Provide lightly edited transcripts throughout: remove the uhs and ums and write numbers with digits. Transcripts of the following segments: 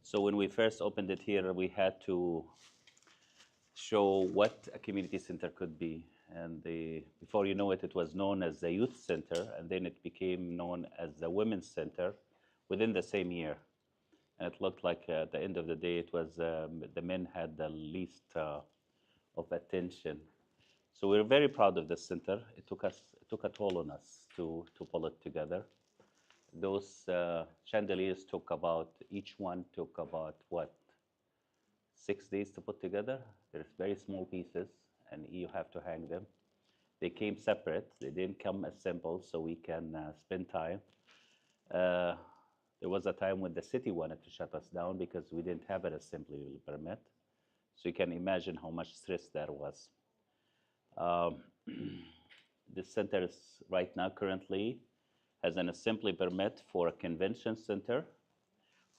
So when we first opened it here, we had to show what a community center could be. And before you know it, it was known as the youth center, and then it became known as the women's center within the same year. And it looked like at the end of the day, it was the men had the least of attention. So we're very proud of this center. It took a toll on us to pull it together. Those chandeliers took about, each one took about what, 6 days to put together. They're very small pieces, and you have to hang them. They came separate. They didn't come assembled, so we can spend time. Uh, there was a time when the city wanted to shut us down because we didn't have an assembly permit. So you can imagine how much stress there was. Um, this center is right now currently has an assembly permit for a convention center,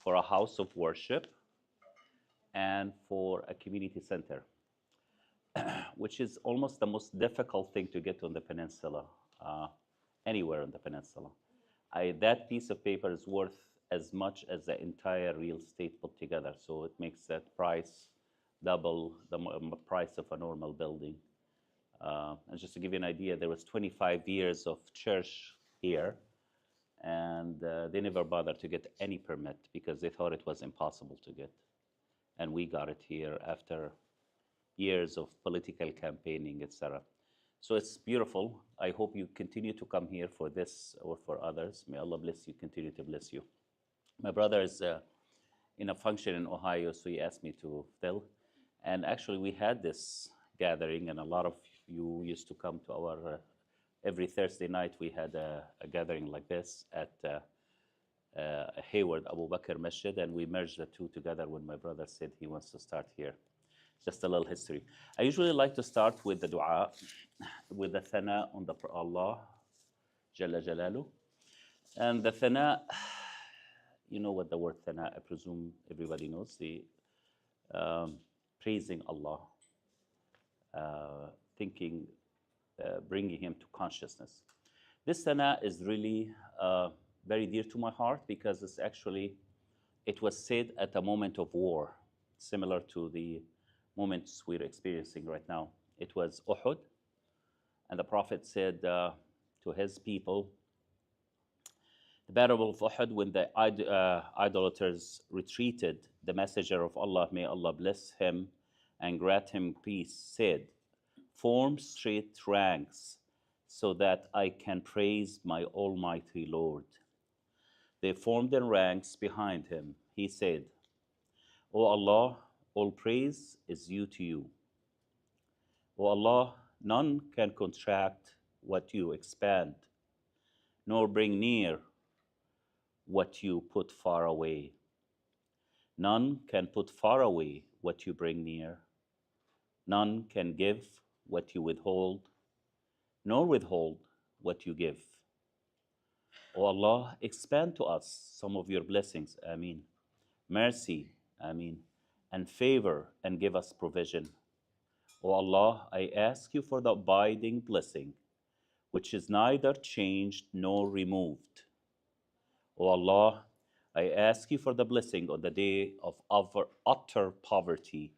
for a house of worship, and for a community center, which is almost the most difficult thing to get on the peninsula, anywhere on the peninsula. That piece of paper is worth as much as the entire real estate put together. So it makes that price double the price of a normal building. And just to give you an idea, there was 25 years of church here, and they never bothered to get any permit because they thought it was impossible to get. And we got it here after years of political campaigning, etc. So it's beautiful. I hope you continue to come here for this or for others. May Allah bless you, continue to bless you. My brother is in a function in Ohio, so he asked me to fill. And actually, we had this gathering, and a lot of you used to come to our, every Thursday night, we had a gathering like this at Hayward Abu Bakr Masjid, and we merged the two together when my brother said he wants to start here. Just a little history. I usually like to start with the dua, with the thana on the Allah, Jalla Jalalu. And the thana, you know what the word thana, I presume everybody knows, the praising Allah, thinking, bringing Him to consciousness. This thana is really very dear to my heart because it's actually, it was said at a moment of war, similar to the moments we're experiencing right now. It was Uhud, and the Prophet said to his people, the Battle of Uhud, when the idolaters retreated, the Messenger of Allah, may Allah bless him and grant him peace, said, form straight ranks so that I can praise my Almighty Lord. They formed in ranks behind him. He said, O Allah, all praise is due to you. O Allah, none can contract what you expand, nor bring near what you put far away. None can put far away what you bring near. None can give what you withhold, nor withhold what you give. O Allah, expand to us some of your blessings, Ameen. Mercy, Ameen. And favor, and give us provision. O Allah, I ask you for the abiding blessing, which is neither changed nor removed. O Allah, I ask you for the blessing on the day of utter poverty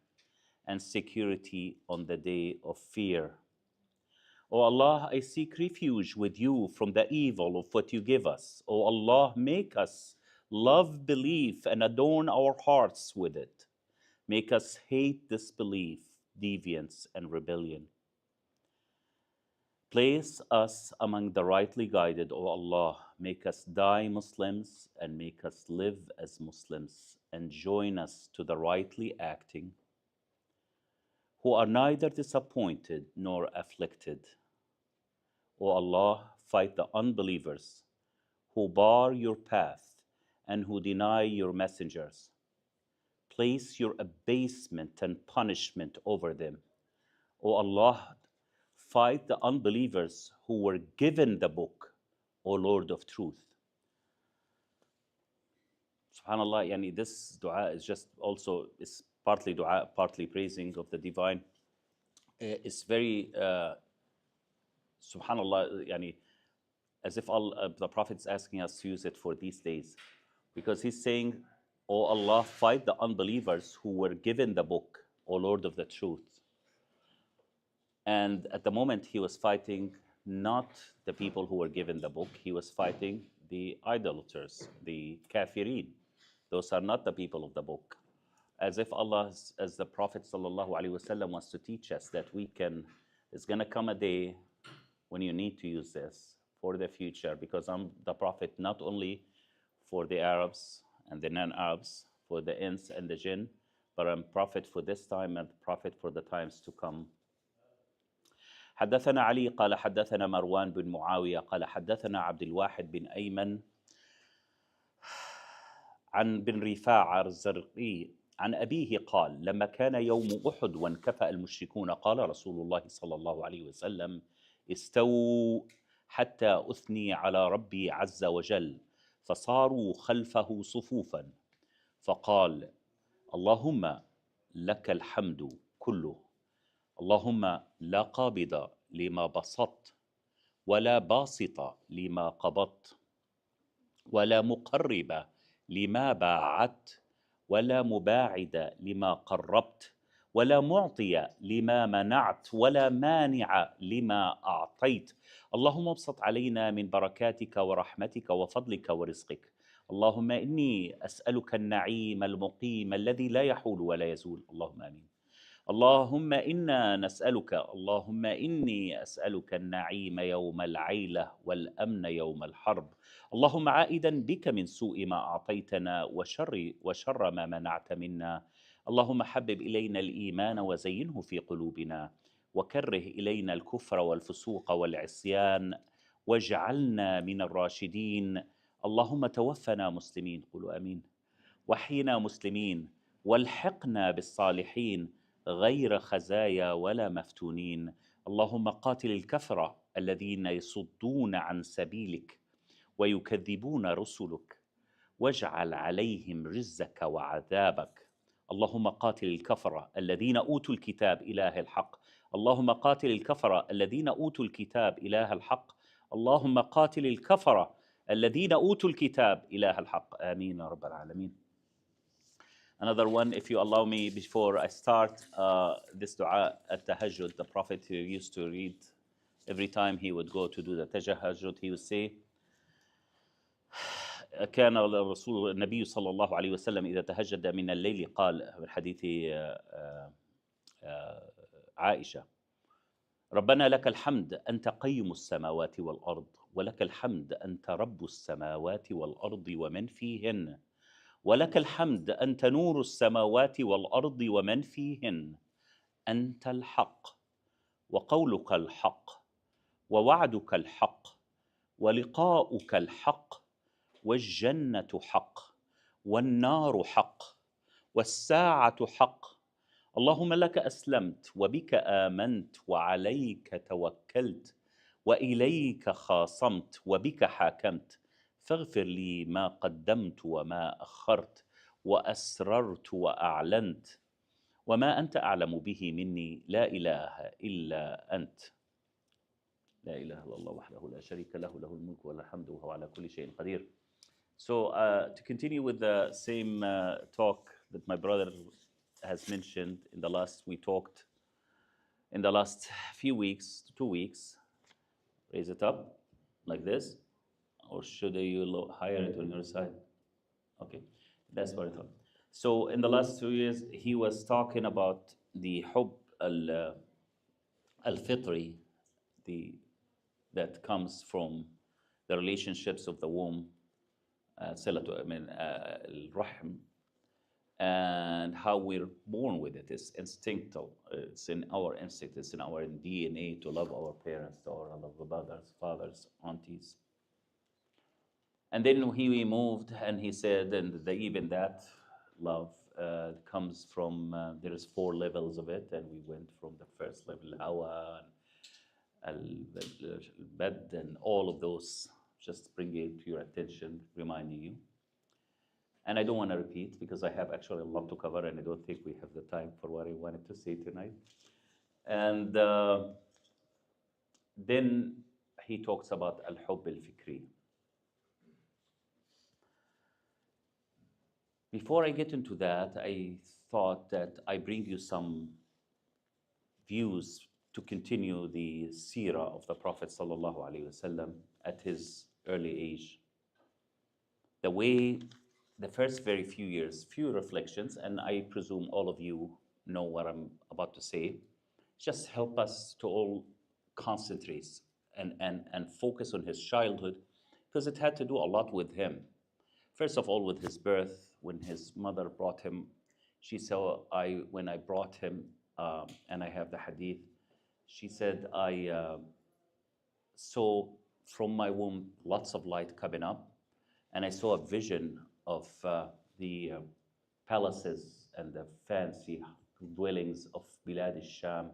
and security on the day of fear. O Allah, I seek refuge with you from the evil of what you give us. O Allah, make us love belief and adorn our hearts with it. Make us hate disbelief, deviance, and rebellion. Place us among the rightly guided, O Allah. Make us die Muslims and make us live as Muslims, and join us to the rightly acting, who are neither disappointed nor afflicted. O Allah, fight the unbelievers who bar your path and who deny your messengers. Place your abasement and punishment over them. O Allah, fight the unbelievers who were given the book, O Lord of truth. SubhanAllah, yani this dua is just also, it's partly dua, partly praising of the divine. It's very, SubhanAllah, yani, as if the Prophet is asking us to use it for these days. Because he's saying, O Allah, fight the unbelievers who were given the book, O Lord of the truth. And at the moment, he was fighting not the people who were given the book, he was fighting the idolaters, the kafirin. Those are not the people of the book. As if Allah, as the Prophet ﷺ wants to teach us that we can, there's going to come a day when you need to use this for the future, because I'm the Prophet not only for the Arabs and the non-Arabs, for the Ins and the Jinn, but I'm Prophet for this time and Prophet for the times to come. حدثنا علي قال حدثنا مروان بن معاوية قال حدثنا عبد الواحد بن أيمن عن بن رفاعة الزرقي عن أبيه قال لما كان يوم أحد وانكفأ المشركون قال رسول الله صلى الله عليه وسلم استووا حتى أثني على ربي عز وجل فصاروا خلفه صفوفا فقال اللهم لك الحمد كله اللهم لا قابض لما بسطت ولا باسط لما قبضت ولا مقرب لما باعدت ولا مباعد لما قربت ولا معطي لما منعت ولا مانع لما أعطيت اللهم ابسط علينا من بركاتك ورحمتك وفضلك ورزقك اللهم إني أسألك النعيم المقيم الذي لا يحول ولا يزول اللهم آمين اللهم إنا نسألك اللهم إني أسألك النعيم يوم العيلة والأمن يوم الحرب اللهم عائدا بك من سوء ما أعطيتنا وشر ما منعت منا اللهم حبب إلينا الإيمان وزينه في قلوبنا وكره إلينا الكفر والفسوق والعصيان واجعلنا من الراشدين اللهم توفنا مسلمين قولوا آمين وحينا مسلمين والحقنا بالصالحين غير خزايا ولا مفتونين اللهم قاتل الكفرة الذين يصدون عن سبيلك ويكذبون رسلك واجعل عليهم رزك وعذابك اللهم قاتل الكفرة الذين أوتوا الكتاب إله الحق اللهم قاتل الكفرة الذين أوتوا الكتاب إله الحق اللهم قاتل الكفرة الذين أوتوا الكتاب إله الحق آمين يا رب العالمين. Another one, if you allow me, before I start this dua at tahajjud, the Prophet used to read every time he would go to do the tahajjud, he would say, كان الرسول النبي صلى الله عليه وسلم إذا تهجد من الليل قال من حديث عائشة ربنا لك الحمد أنت قيم السماوات والأرض ولك الحمد أنت رب السماوات والأرض ومن فيهن ولك الحمد أنت نور السماوات والأرض ومن فيهن أنت الحق وقولك الحق ووعدك الحق ولقاؤك الحق والجنة حق والنار حق والساعة حق اللهم لك أسلمت وبك آمنت وعليك توكلت وإليك خاصمت وبك حاكمت فاغفر لي ما قدمت وما أخرت وأسررت وأعلنت وما أنت أعلم به مني لا إله إلا أنت لا إله إلا الله وحده لا شريك له له الملك وله الحمد وهو على كل شيء قدير. So to continue with the same talk that my brother has mentioned in the last, we talked in the last few weeks, 2 weeks, raise it up like this. Or should you higher it on your side? Okay, that's what I thought. So in the last 2 years, he was talking about the hub al-fitri, that comes from the relationships of the womb, al-rahm, and how we're born with it. It's instinctual. It's in our instinct. It's in our DNA to love our parents, to love our brothers, fathers, aunties. And then he moved and he said, and even that love comes from, there is 4 levels of it. And we went from the first level, hawa, al-bad, and all of those, just bringing it to your attention, reminding you. And I don't want to repeat because I have actually a lot to cover and I don't think we have the time for what I wanted to say tonight. And then he talks about al-hubb al-fikri. Before I get into that, I thought that I bring you some views to continue the seerah of the Prophet sallallahu alaihi wasallam at his early age. The way, the first very few years, few reflections, and I presume all of you know what I'm about to say, just help us to all concentrate and focus on his childhood because it had to do a lot with him. First of all, with his birth, when his mother brought him, she saw when I brought him, and I have the hadith. She said I saw from my womb lots of light coming up, and I saw a vision of the palaces and the fancy dwellings of Bilad al-Sham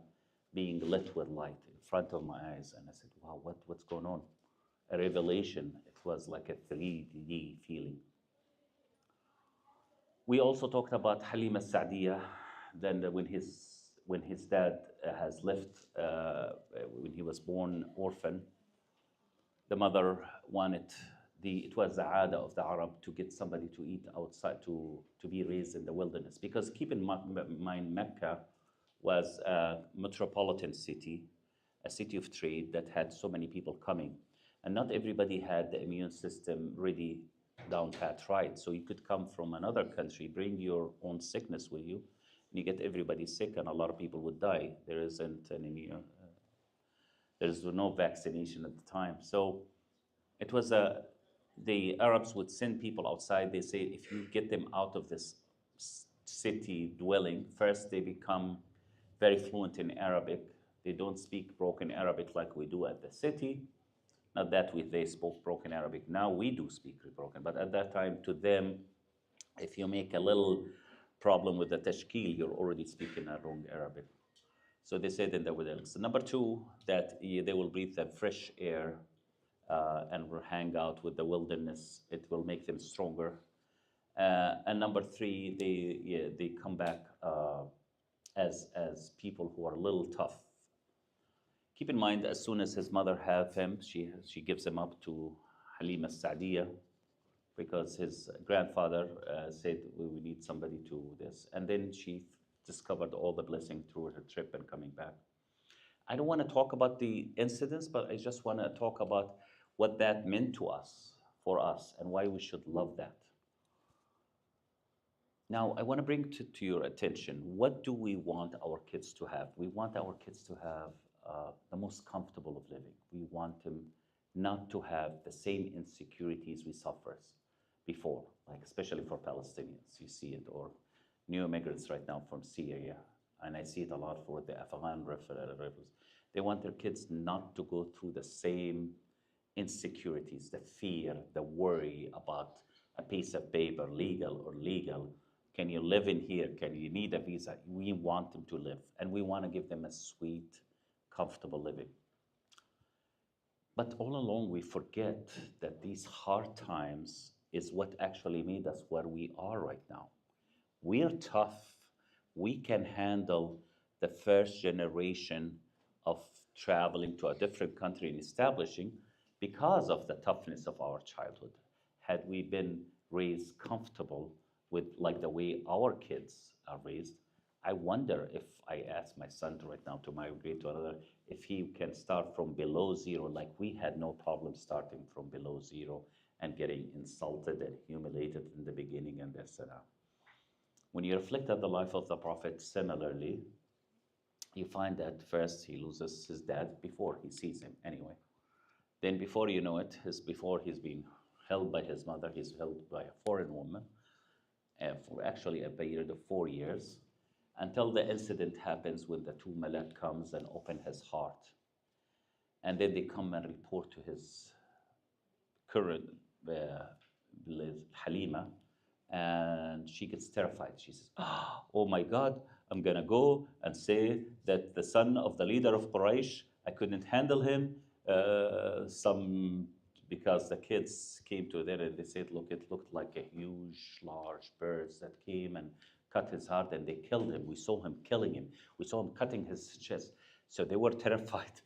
being lit with light in front of my eyes. And I said, wow, what's going on? A revelation. It was like a 3D feeling. We also talked about Halima Sa'diya, then when his dad has left, when he was born orphan, the mother wanted it was the ada of the Arab to get somebody to eat outside, to be raised in the wilderness. Because keep in mind, Mecca was a metropolitan city, a city of trade that had so many people coming. And not everybody had the immune system ready down pat right. So you could come from another country, bring your own sickness with you, and you get everybody sick, and a lot of people would die. There isn't an immune, there's no vaccination at the time. So it was the Arabs would send people outside. They say, if you get them out of this city dwelling, first they become very fluent in Arabic. They don't speak broken Arabic like we do at the city. Not that they spoke broken Arabic. Now we do speak broken, but at that time, to them, if you make a little problem with the tashkil, you're already speaking a wrong Arabic. So they said in the wilderness. Number two, that they will breathe the fresh air and will hang out with the wilderness. It will make them stronger. And number three, they come back as people who are a little tough. Keep in mind, as soon as his mother have him, she gives him up to Halima Sa'diya because his grandfather said, we need somebody to this. And then she discovered all the blessing through her trip and coming back. I don't want to talk about the incidents, but I just want to talk about what that meant to us, for us, and why we should love that. Now, I want to bring to your attention, what do we want our kids to have? We want our kids to have the most comfortable of living. We want them not to have the same insecurities we suffered before, like especially for Palestinians, you see it, or new immigrants right now from Syria, and I see it a lot for the Afghan refugees. They want their kids not to go through the same insecurities, the fear, the worry about a piece of paper, legal or legal. Can you live in here? Can you need a visa? We want them to live, and we want to give them a sweet, comfortable living. But all along, we forget that these hard times is what actually made us where we are right now. We're tough. We can handle the first generation of traveling to a different country and establishing because of the toughness of our childhood. Had we been raised comfortable with like the way our kids are raised, I wonder if I ask my son right now to migrate to another, if he can start from below zero, like we had no problem starting from below zero and getting insulted and humiliated in the beginning and this and that. When you reflect at the life of the Prophet similarly, you find that first he loses his dad before he sees him anyway. Then before you know it, before he's being held by his mother, he's held by a foreign woman for actually a period of 4 years, until the incident happens when the two malak comes and open his heart. And then they come and report to his current Halima, and she gets terrified. She says, oh my God, I'm gonna go and say that the son of the leader of Quraysh, I couldn't handle him. Because the kids came to there and they said, look, it looked like a huge, large bird that came and cut his heart, and they killed him. We saw him killing him. We saw him cutting his chest. So they were terrified.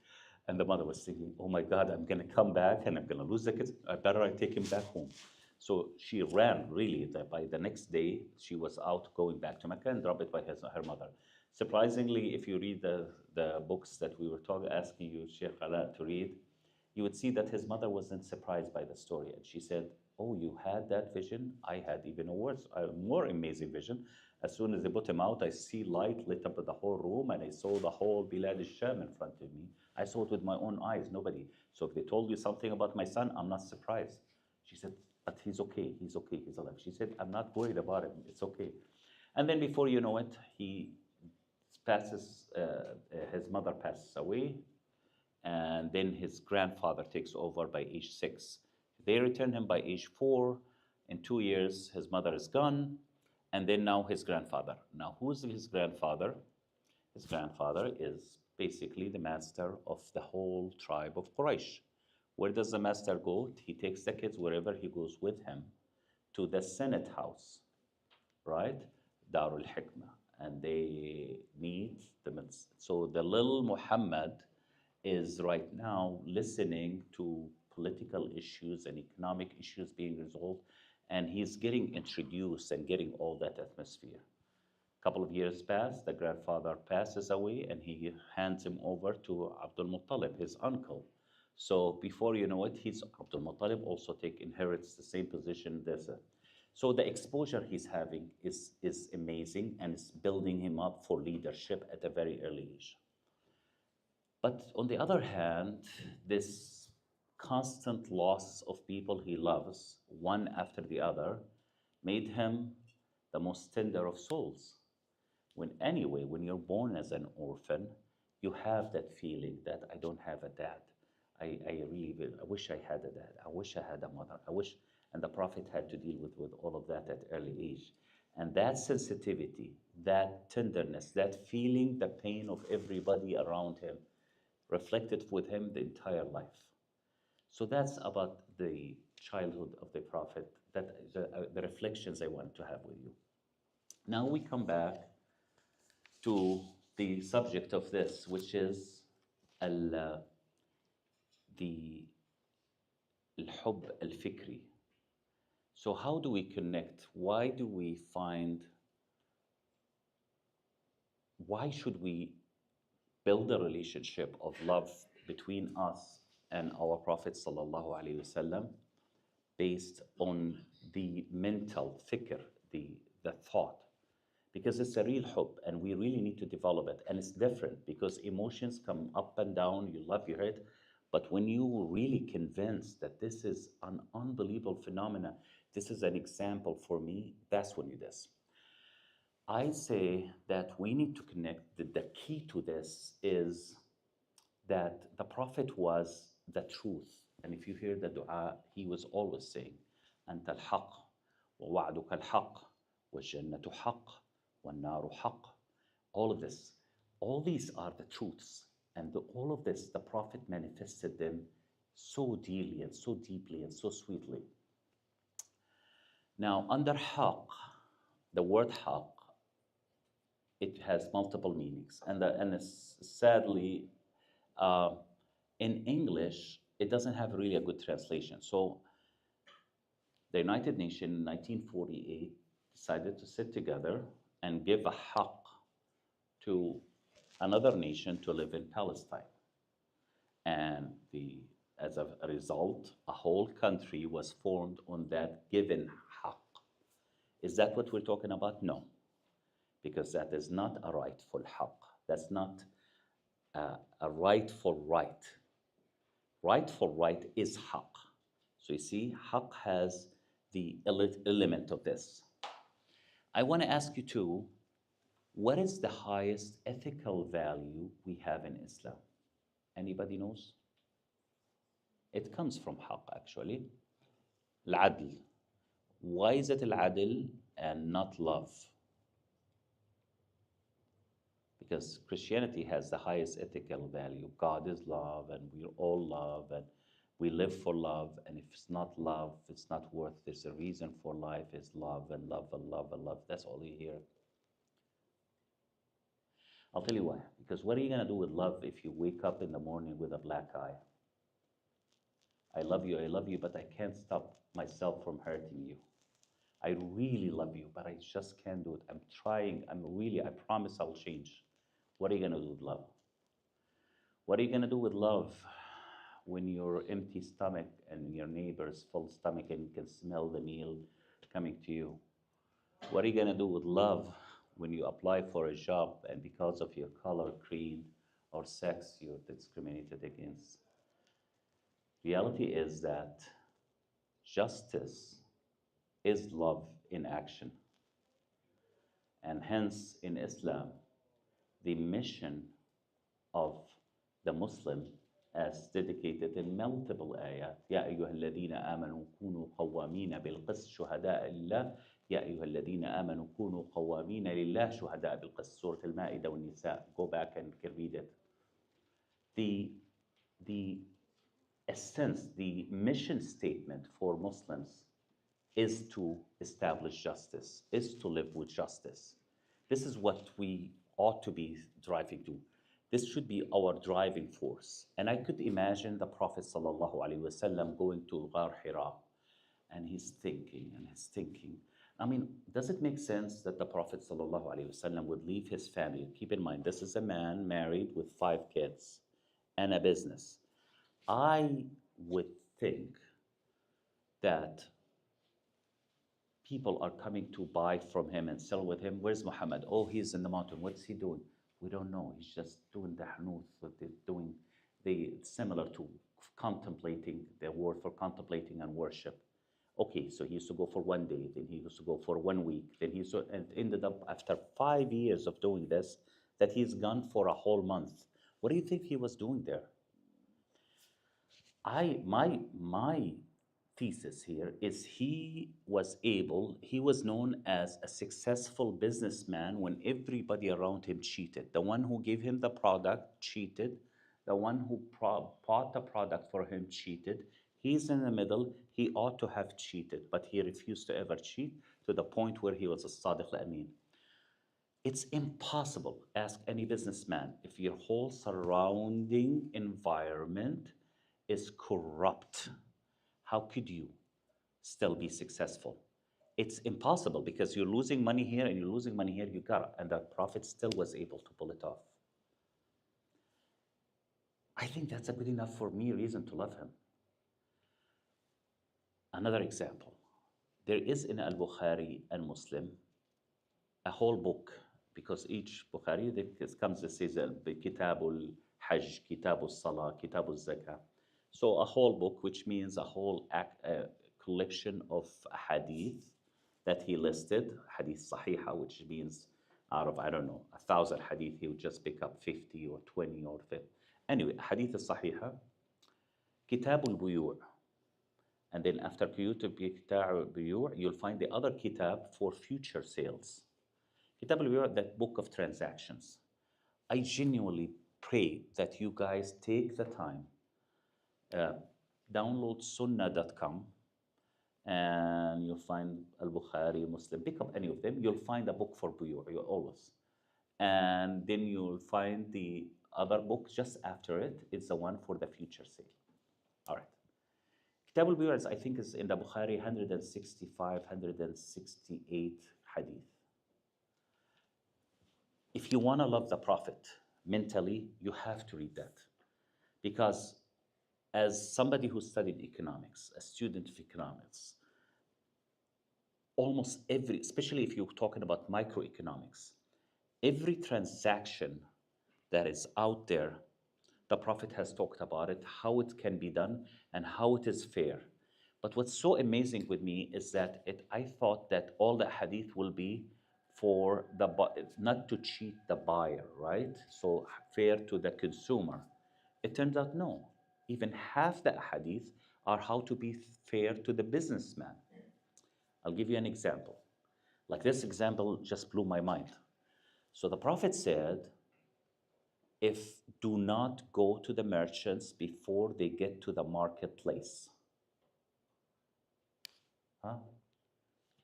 And the mother was thinking, oh my God, I'm gonna come back and I'm gonna lose the kids. I better take him back home. So she ran really. By the next day, she was out going back to Mecca and dropped it by her mother. Surprisingly, if you read the books that we were asking you, Sheikh Ala, to read, you would see that his mother wasn't surprised by the story. And she said, "Oh, you had that vision? I had even a worse, a more amazing vision. As soon as they put him out, I see light lit up the whole room, and I saw the whole Bilad al-Sham in front of me. I saw it with my own eyes, nobody. So if they told you something about my son, I'm not surprised." She said, "But he's okay, he's okay, he's alive." She said, "I'm not worried about him, it's okay." And then before you know it, his mother passes away, and then his grandfather takes over by age 6. They return him by age 4. In 2 years, his mother is gone, and then now his grandfather. Now, who's his grandfather? His grandfather is basically the master of the whole tribe of Quraysh. Where does the master go? He takes the kids wherever he goes with him to the Senate house, right? Darul Hikmah. And they meet the. So the little Muhammad is right now listening to political issues and economic issues being resolved, and he's getting introduced and getting all that atmosphere. A couple of years pass, the grandfather passes away, and he hands him over to Abdul Muttalib, his uncle. So before you know it, he's Abdul Muttalib also inherits the same position. So the exposure he's having is amazing, and it's building him up for leadership at a very early age. But on the other hand, this constant loss of people he loves, one after the other, made him the most tender of souls. When you're born as an orphan, you have that feeling that I don't have a dad. I wish I had a dad. I wish I had a mother. And the Prophet had to deal with all of that at early age. And that sensitivity, that tenderness, that feeling the pain of everybody around him, reflected with him the entire life. So that's about the childhood of the Prophet, the reflections I want to have with you. Now we come back to the subject of this, which is the الحب الفكري. So how do we connect? Why should we build a relationship of love between us and our Prophet sallallahu alaihi wasallam based on the mental fikr, the thought? Because it's a real hub, and we really need to develop it. And it's different because emotions come up and down. You love, you hate. But when you really convinced that this is an unbelievable phenomena, this is an example for me, that's when you do this. I say that we need to connect. The key to this is that the Prophet was the truth. And if you hear the dua, he was always saying, أنت الحق ووعدك الحق والجنة حق وَالنَّارُ حَقٌّ. All these are the truths. And all of this, the Prophet manifested them so dearly and so deeply and so sweetly. Now, under haq, the word haq, it has multiple meanings. And sadly, in English, it doesn't have really a good translation. So the United Nations in 1948 decided to sit together and give a haq to another nation to live in Palestine. And as a result, a whole country was formed on that given haq. Is that what we're talking about? No, because that is not a rightful haq. That's not a rightful right. Rightful right is haq. So you see, haq has the element of this. I want to ask you too, what is the highest ethical value we have in Islam? Anybody knows? It comes from haq, actually. Al-adl. Why is it al-adl and not love? Because Christianity has the highest ethical value. God is love, and we're all love, and we live for love. And if it's not love, it's not worth. There's a reason for life is love and love and love and love. That's all you hear. I'll tell you why. Because what are you going to do with love if you wake up in the morning with a black eye? I love you, but I can't stop myself from hurting you. I really love you, but I just can't do it. I'm trying. I promise I'll change. What are you going to do with love? What are you going to do with love when you're empty stomach and your neighbor's full stomach and you can smell the meal coming to you? What are you going to do with love when you apply for a job and because of your color, creed, or sex, you're discriminated against? Reality is that justice is love in action. And hence, in Islam, the mission of the Muslim, as dedicated in multiple ayat, يا أيها الذين آمنوا كونوا قوامين بالقسط شهداء لله يا أيها الذين آمنوا كونوا قوامين لله شهداء بالقسط. Surah Al-Ma'idah والنساء. Go back and read it. The essence, the mission statement for Muslims is to establish justice, is to live with justice. This is what we ought to be driving to. This should be our driving force. And I could imagine the Prophet ﷺ going to Ghar Hira, and he's thinking and he's thinking. I mean, does it make sense that the Prophet ﷺ would leave his family? Keep in mind, this is a man married with 5 kids and a business. I would think that people are coming to buy from him and sell with him. Where's Muhammad? Oh, he's in the mountain. What's he doing? We don't know. He's just doing the hanuth, doing the similar to contemplating, the word for contemplating and worship. Okay, so he used to go for 1 day, then he used to go for 1 week, then he used to, and ended up after 5 years of doing this, that he's gone for a whole month. What do you think he was doing there? My thesis here is he was known as a successful businessman when everybody around him cheated. The one who gave him the product cheated. The one who bought the product for him cheated. He's in the middle. He ought to have cheated, but he refused to ever cheat to the point where he was a Sadiq al-Amin. It's impossible. Ask any businessman. If your whole surrounding environment is corrupt, how could you still be successful? It's impossible because you're losing money here and you're losing money here, you got it. And the Prophet still was able to pull it off. I think that's a good enough for me reason to love him. Another example, there is in Al-Bukhari and Muslim a whole book, because each Bukhari, this comes, it says Kitabul Hajj, Kitabul Salah, Kitabul Zakah. So a whole book, which means a whole collection of hadith that he listed, hadith sahiha, which means out of, I don't know, 1,000 hadith, he would just pick up 50 or 20 or 50. Anyway, hadith sahiha, Kitabul Buyu'. And then after Kitabul Buyu', you'll find the other kitab for future sales. Kitab al-Buyu', that book of transactions. I genuinely pray that you guys take the time, download sunnah.com, and you'll find Al-Bukhari, Muslim. Pick up any of them. You'll find a book for Buyu', you always. And then you'll find the other book just after it. It's the one for the future sale. All right. Kitab al-Buyu', I think, is in the Bukhari 165, 168 hadith. If you want to love the Prophet mentally, you have to read that. Because as somebody who studied economics, a student of economics, almost every, especially if you're talking about microeconomics, every transaction that is out there, the Prophet has talked about it, how it can be done, and how it is fair. But what's so amazing with me is that I thought that all the hadith will be for not to cheat the buyer, right? So fair to the consumer. It turns out no. Even half the hadith are how to be fair to the businessman. I'll give you an example. Like this example just blew my mind. So the Prophet said, do not go to the merchants before they get to the marketplace. Huh?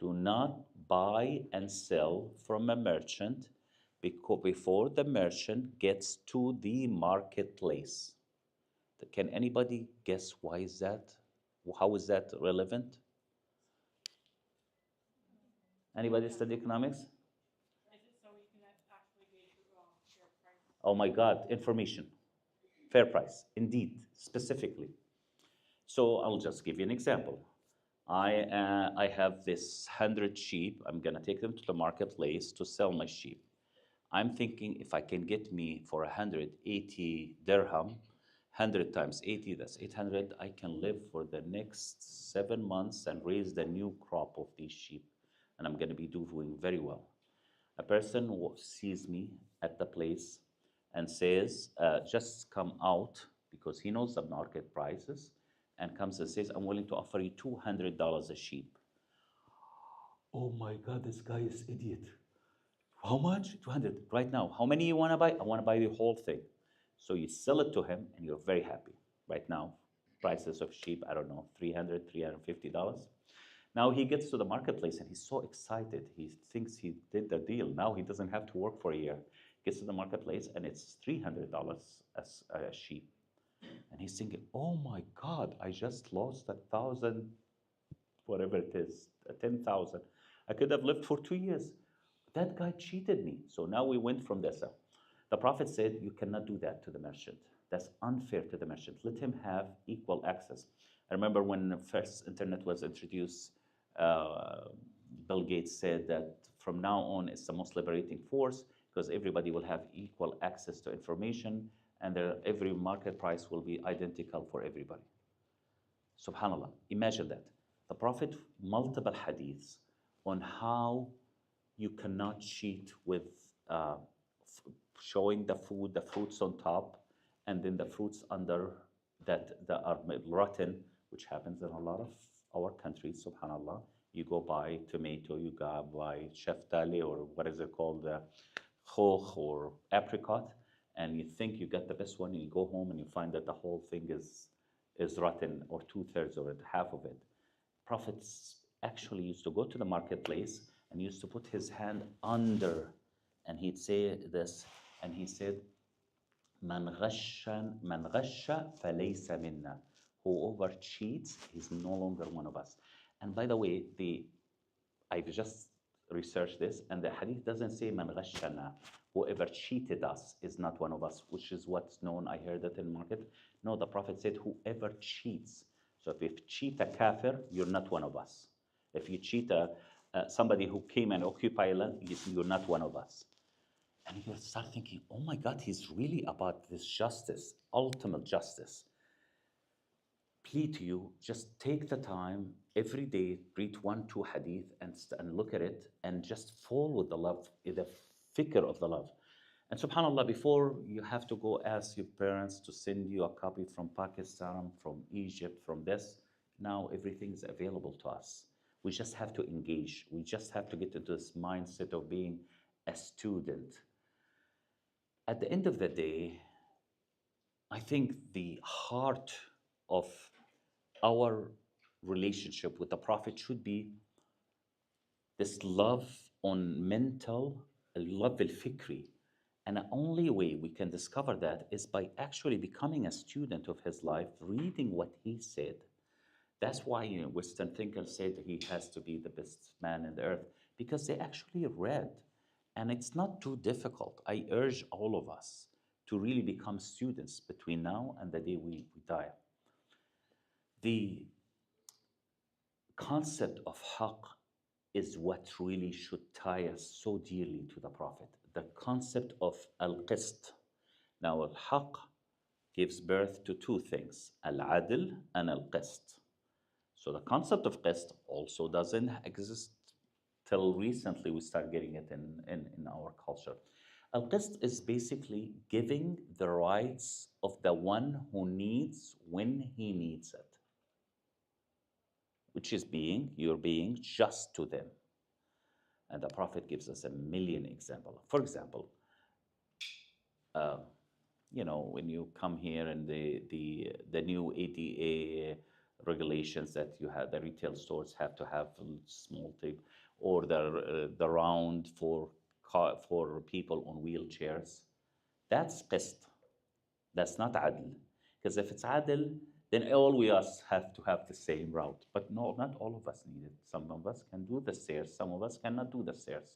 Do not buy and sell from a merchant before the merchant gets to the marketplace. Can anybody guess why is that? How is that relevant? Anybody study economics? Oh my God, information. Fair price, indeed, specifically. So I'll just give you an example. I have this 100 sheep. I'm gonna take them to the marketplace to sell my sheep. I'm thinking if I can get me for 180 dirham, 100 times 80, that's 800. I can live for the next 7 months and raise the new crop of these sheep, and I'm gonna be doing very well. A person sees me at the place and says, just come out because he knows the market prices and comes and says, I'm willing to offer you $200 a sheep. Oh my God, this guy is idiot. How much? 200 right now. How many you want to buy? I want to buy the whole thing. So you sell it to him and you're very happy. Right now, prices of sheep, I don't know, $300, $350. Now he gets to the marketplace and he's so excited. He thinks he did the deal. Now he doesn't have to work for a year. Gets to the marketplace and it's $300 as a sheep. And he's thinking, oh my God, I just lost 1,000, whatever it is, 10,000. I could have lived for 2 years. That guy cheated me. So now we went from this. The Prophet said, you cannot do that to the merchant. That's unfair to the merchant. Let him have equal access. I remember when the first internet was introduced, Bill Gates said that from now on it's the most liberating force because everybody will have equal access to information and every market price will be identical for everybody. Subhanallah, imagine that. The Prophet, multiple hadiths on how you cannot cheat with showing the food, the fruits on top, and then the fruits under that are rotten, which happens in a lot of our countries, subhanallah. You go buy tomato, you go buy sheftali, or what is it called, khokh or apricot, and you think you get the best one, and you go home and you find that the whole thing is rotten, or 2/3 of it, half of it. Prophets actually used to go to the marketplace and used to put his hand under, and he'd say this, and he said, Man ghasha falaysa minna. Whoever cheats is no longer one of us. And by the way, I've just researched this, and the hadith doesn't say man ghashana. Whoever cheated us is not one of us, which is what's known. I heard that in the market. No, the Prophet said whoever cheats. So if you cheat a kafir, you're not one of us. If you cheat somebody who came and occupied land, you're not one of us. And you start thinking, oh my God, he's really about this justice, ultimate justice. Plea to you, just take the time every day, read 1, 2 hadith and look at it and just fall with the love, the fikr of the love. And subhanAllah, before you have to go ask your parents to send you a copy from Pakistan, from Egypt, from this, now everything is available to us. We just have to engage. We just have to get into this mindset of being a student. At the end of the day, I think the heart of our relationship with the Prophet should be this love on mental, love al-fikri. And the only way we can discover that is by actually becoming a student of his life, reading what he said. That's why Western thinkers say that he has to be the best man in the earth, because they actually read. And it's not too difficult. I urge all of us to really become students between now and the day we die. The concept of haqq is what really should tie us so dearly to the Prophet. The concept of al-qist. Now, al-haqq gives birth to two things, al-adl and al-qist. So the concept of qist also doesn't exist till recently. We start getting it in our culture. Al-qist is basically giving the rights of the one who needs when he needs it, which is you're being just to them. And the Prophet gives us a million examples. For example, when you come here and the new ADA regulations that you have, the retail stores have to have small tape, or the round for people on wheelchairs. That's qist. That's not adl. Because if it's adl, then all we us have to have the same route. But no, not all of us need it. Some of us can do the stairs, some of us cannot do the stairs.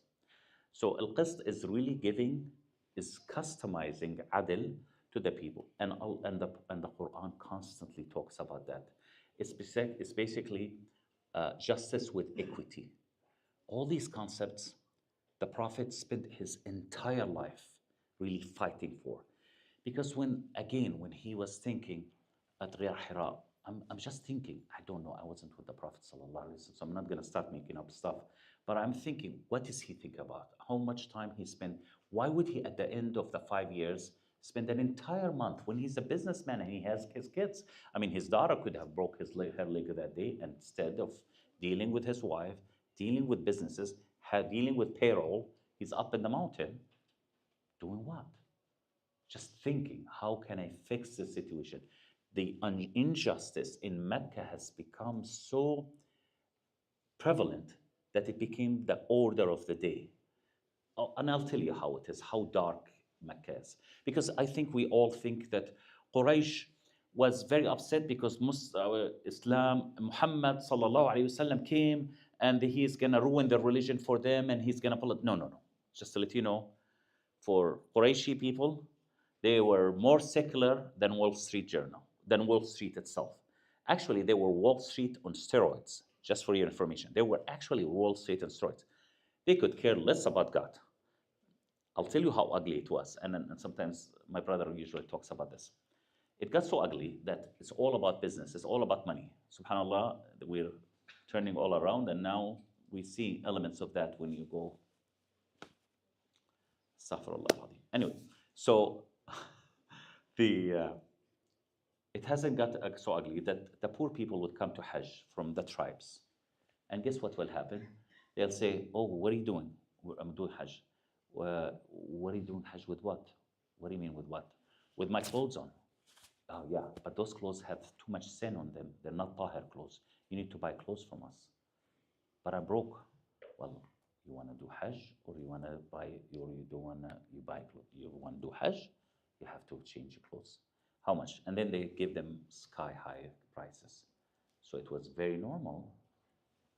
So Al-Qist is really giving, is customizing adl to the people. And the Quran constantly talks about that. It's basically justice with equity. All these concepts, the Prophet spent his entire life really fighting for. Because when he was thinking at Ghar Hira, I'm just thinking, I don't know, I wasn't with the Prophet ﷺ, so I'm not going to start making up stuff. But I'm thinking, what does he think about? How much time he spent? Why would he, at the end of the 5 years, spend an entire month when he's a businessman and he has his kids? I mean, his daughter could have broke her leg that day, and instead of dealing with his wife, dealing with businesses, dealing with payroll, he's up in the mountain doing what? Just thinking, how can I fix the situation? The injustice in Mecca has become so prevalent that it became the order of the day. Oh, and I'll tell you how it is, how dark Mecca is. Because I think we all think that Quraysh was very upset because Islam, Muhammad sallallahu alayhi wasallam came and he's going to ruin the religion for them and he's going to pull it. No, no, no. Just to let you know, for Qurayshi people, they were more secular than Wall Street Journal, than Wall Street itself. Actually, they were Wall Street on steroids, just for your information. They were actually Wall Street on steroids. They could care less about God. I'll tell you how ugly it was. And sometimes my brother usually talks about this. It got so ugly that it's all about business, it's all about money. SubhanAllah, we're turning all around, and now we see elements of that when you go. Astaghfirullah. Anyway, so it hasn't got so ugly that the poor people would come to Hajj from the tribes. And guess what will happen? They'll say, oh, what are you doing? I'm doing Hajj. What are you doing Hajj with what? What do you mean with what? With my clothes on. Oh, yeah, but those clothes have too much sin on them. They're not tahir clothes. You need to buy clothes from us. But I'm broke. Well, you want to do Hajj, or you want to buy, or you don't want to, you buy clothes. You want to do Hajj, you have to change your clothes. How much? And then they give them sky high prices. So it was very normal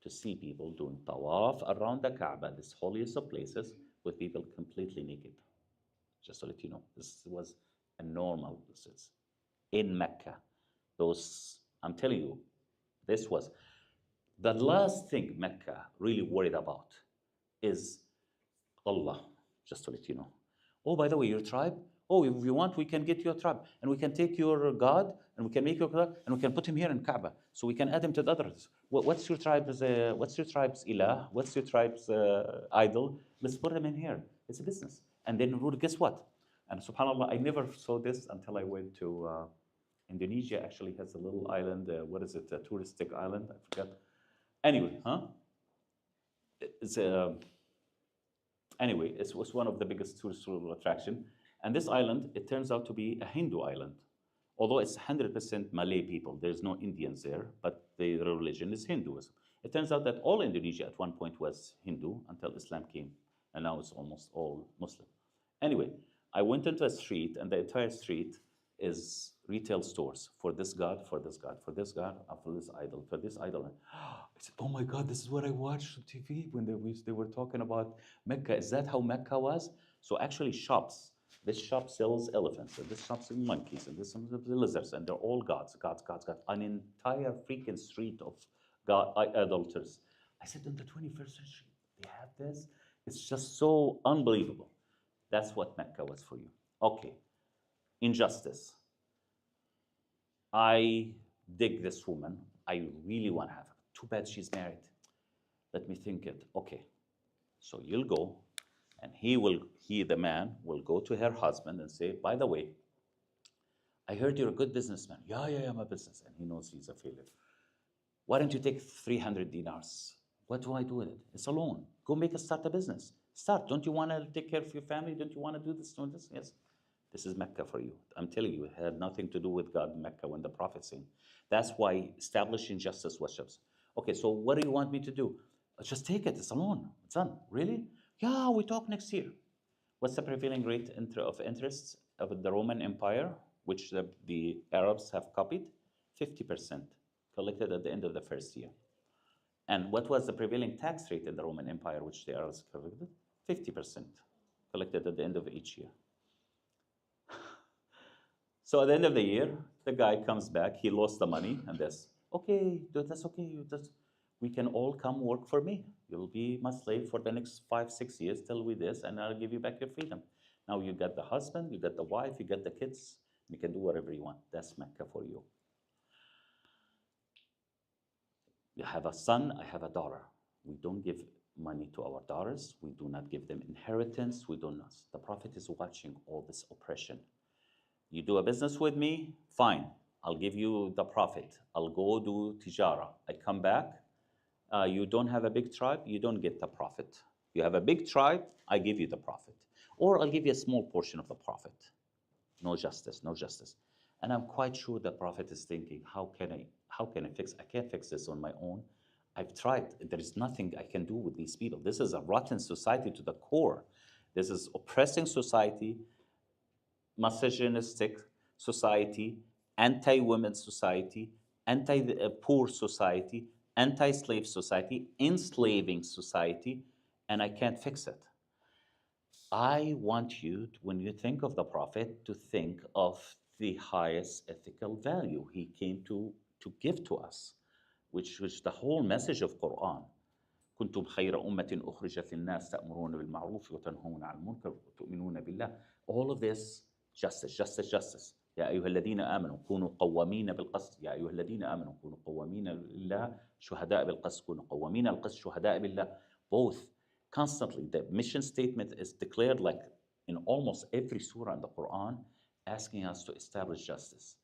to see people doing tawaf around the Kaaba, this holiest of places, with people completely naked. Just to let you know, this was a normal business in Mecca. I'm telling you, this was the last thing Mecca really worried about is Allah, just to let you know. Oh, by the way, your tribe, oh, if you want, we can get you a tribe, and we can take your God, and we can make your God, and we can put him here in Kaaba, so we can add him to the others. What's your tribe's ilah? What's your tribe's idol? Let's put him in here. It's a business. And then guess what? And subhanAllah, I never saw this until I went to Indonesia. Actually has a little island. What is it? A touristic island? I forgot. Anyway, it was one of the biggest tourist attraction. And this island, it turns out to be a Hindu island. Although it's 100% Malay people, there's no Indians there, but their religion is Hinduism. It turns out that all Indonesia at one point was Hindu until Islam came, and now it's almost all Muslim. Anyway, I went into a street, and the entire street is retail stores for this god, for this god, for this god, for this idol, for this idol. I said, oh my God, this is what I watched on TV when they were talking about Mecca. Is that how Mecca was? So actually shops, this shop sells elephants, and this shop sells monkeys, and this sells lizards, and they're all gods. An entire freaking street of idolaters. I said, in the 21st century, they have this? It's just so unbelievable. That's what Mecca was for you. Okay, injustice. I dig this woman. I really want to have her. Too bad she's married. Let me think it. Okay, so you'll go, and the man will go to her husband and say, by the way, I heard you're a good businessman. Yeah, I'm a businessman. He knows he's a failure. Why don't you take 300 dinars? What do I do with it? It's a loan. Go start a business. Start. Don't you want to take care of your family? Don't you want to do this? Yes. This is Mecca for you. I'm telling you, it had nothing to do with God in Mecca when the Prophet sinned. That's why establishing justice was just. Okay, so what do you want me to do? Just take it. It's a loan. It's done. Really? Yeah, we talk next year. What's the prevailing rate of interest of the Roman Empire, which the Arabs have copied? 50% collected at the end of the first year. And what was the prevailing tax rate in the Roman Empire, which they are collected? 50% collected at the end of each year. So at the end of the year, the guy comes back, he lost the money, and this, okay, that's okay. We can all come work for me. You'll be my slave for the next 5, 6 years till we this, and I'll give you back your freedom. Now you got the husband, you got the wife, you got the kids, you can do whatever you want. That's Mecca for you. You have a son, I have a daughter. We don't give money to our daughters. We do not give them inheritance. We do not. The Prophet is watching all this oppression. You do a business with me, fine. I'll give you the profit. I'll go do tijara. I come back. You don't have a big tribe, you don't get the profit. You have a big tribe, I give you the profit. Or I'll give you a small portion of the profit. No justice, no justice. And I'm quite sure the Prophet is thinking, how can I fix? I can't fix this on my own. I've tried. There is nothing I can do with these people. This is a rotten society to the core. This is oppressing society, misogynistic society, anti-women society, anti-poor society, anti-slave society, enslaving society, and I can't fix it. I want you, when you think of the Prophet, to think of the highest ethical value he came to give to us, which was the whole message of Quran. كنتم خير أمة أخرجت للناس تأمرون بالمعروف وتنهون عن المنكر وتؤمنون بالله. All of this, justice, justice, justice. يا أيها الذين آمنوا كونوا قوامين بالقسط. يا أيها الذين آمنوا كونوا قوامين لله شهداء بالقسط. كونوا قوامين القسط شهداء بالله. Both. Constantly, the mission statement is declared like in almost every surah in the Quran, asking us to establish justice.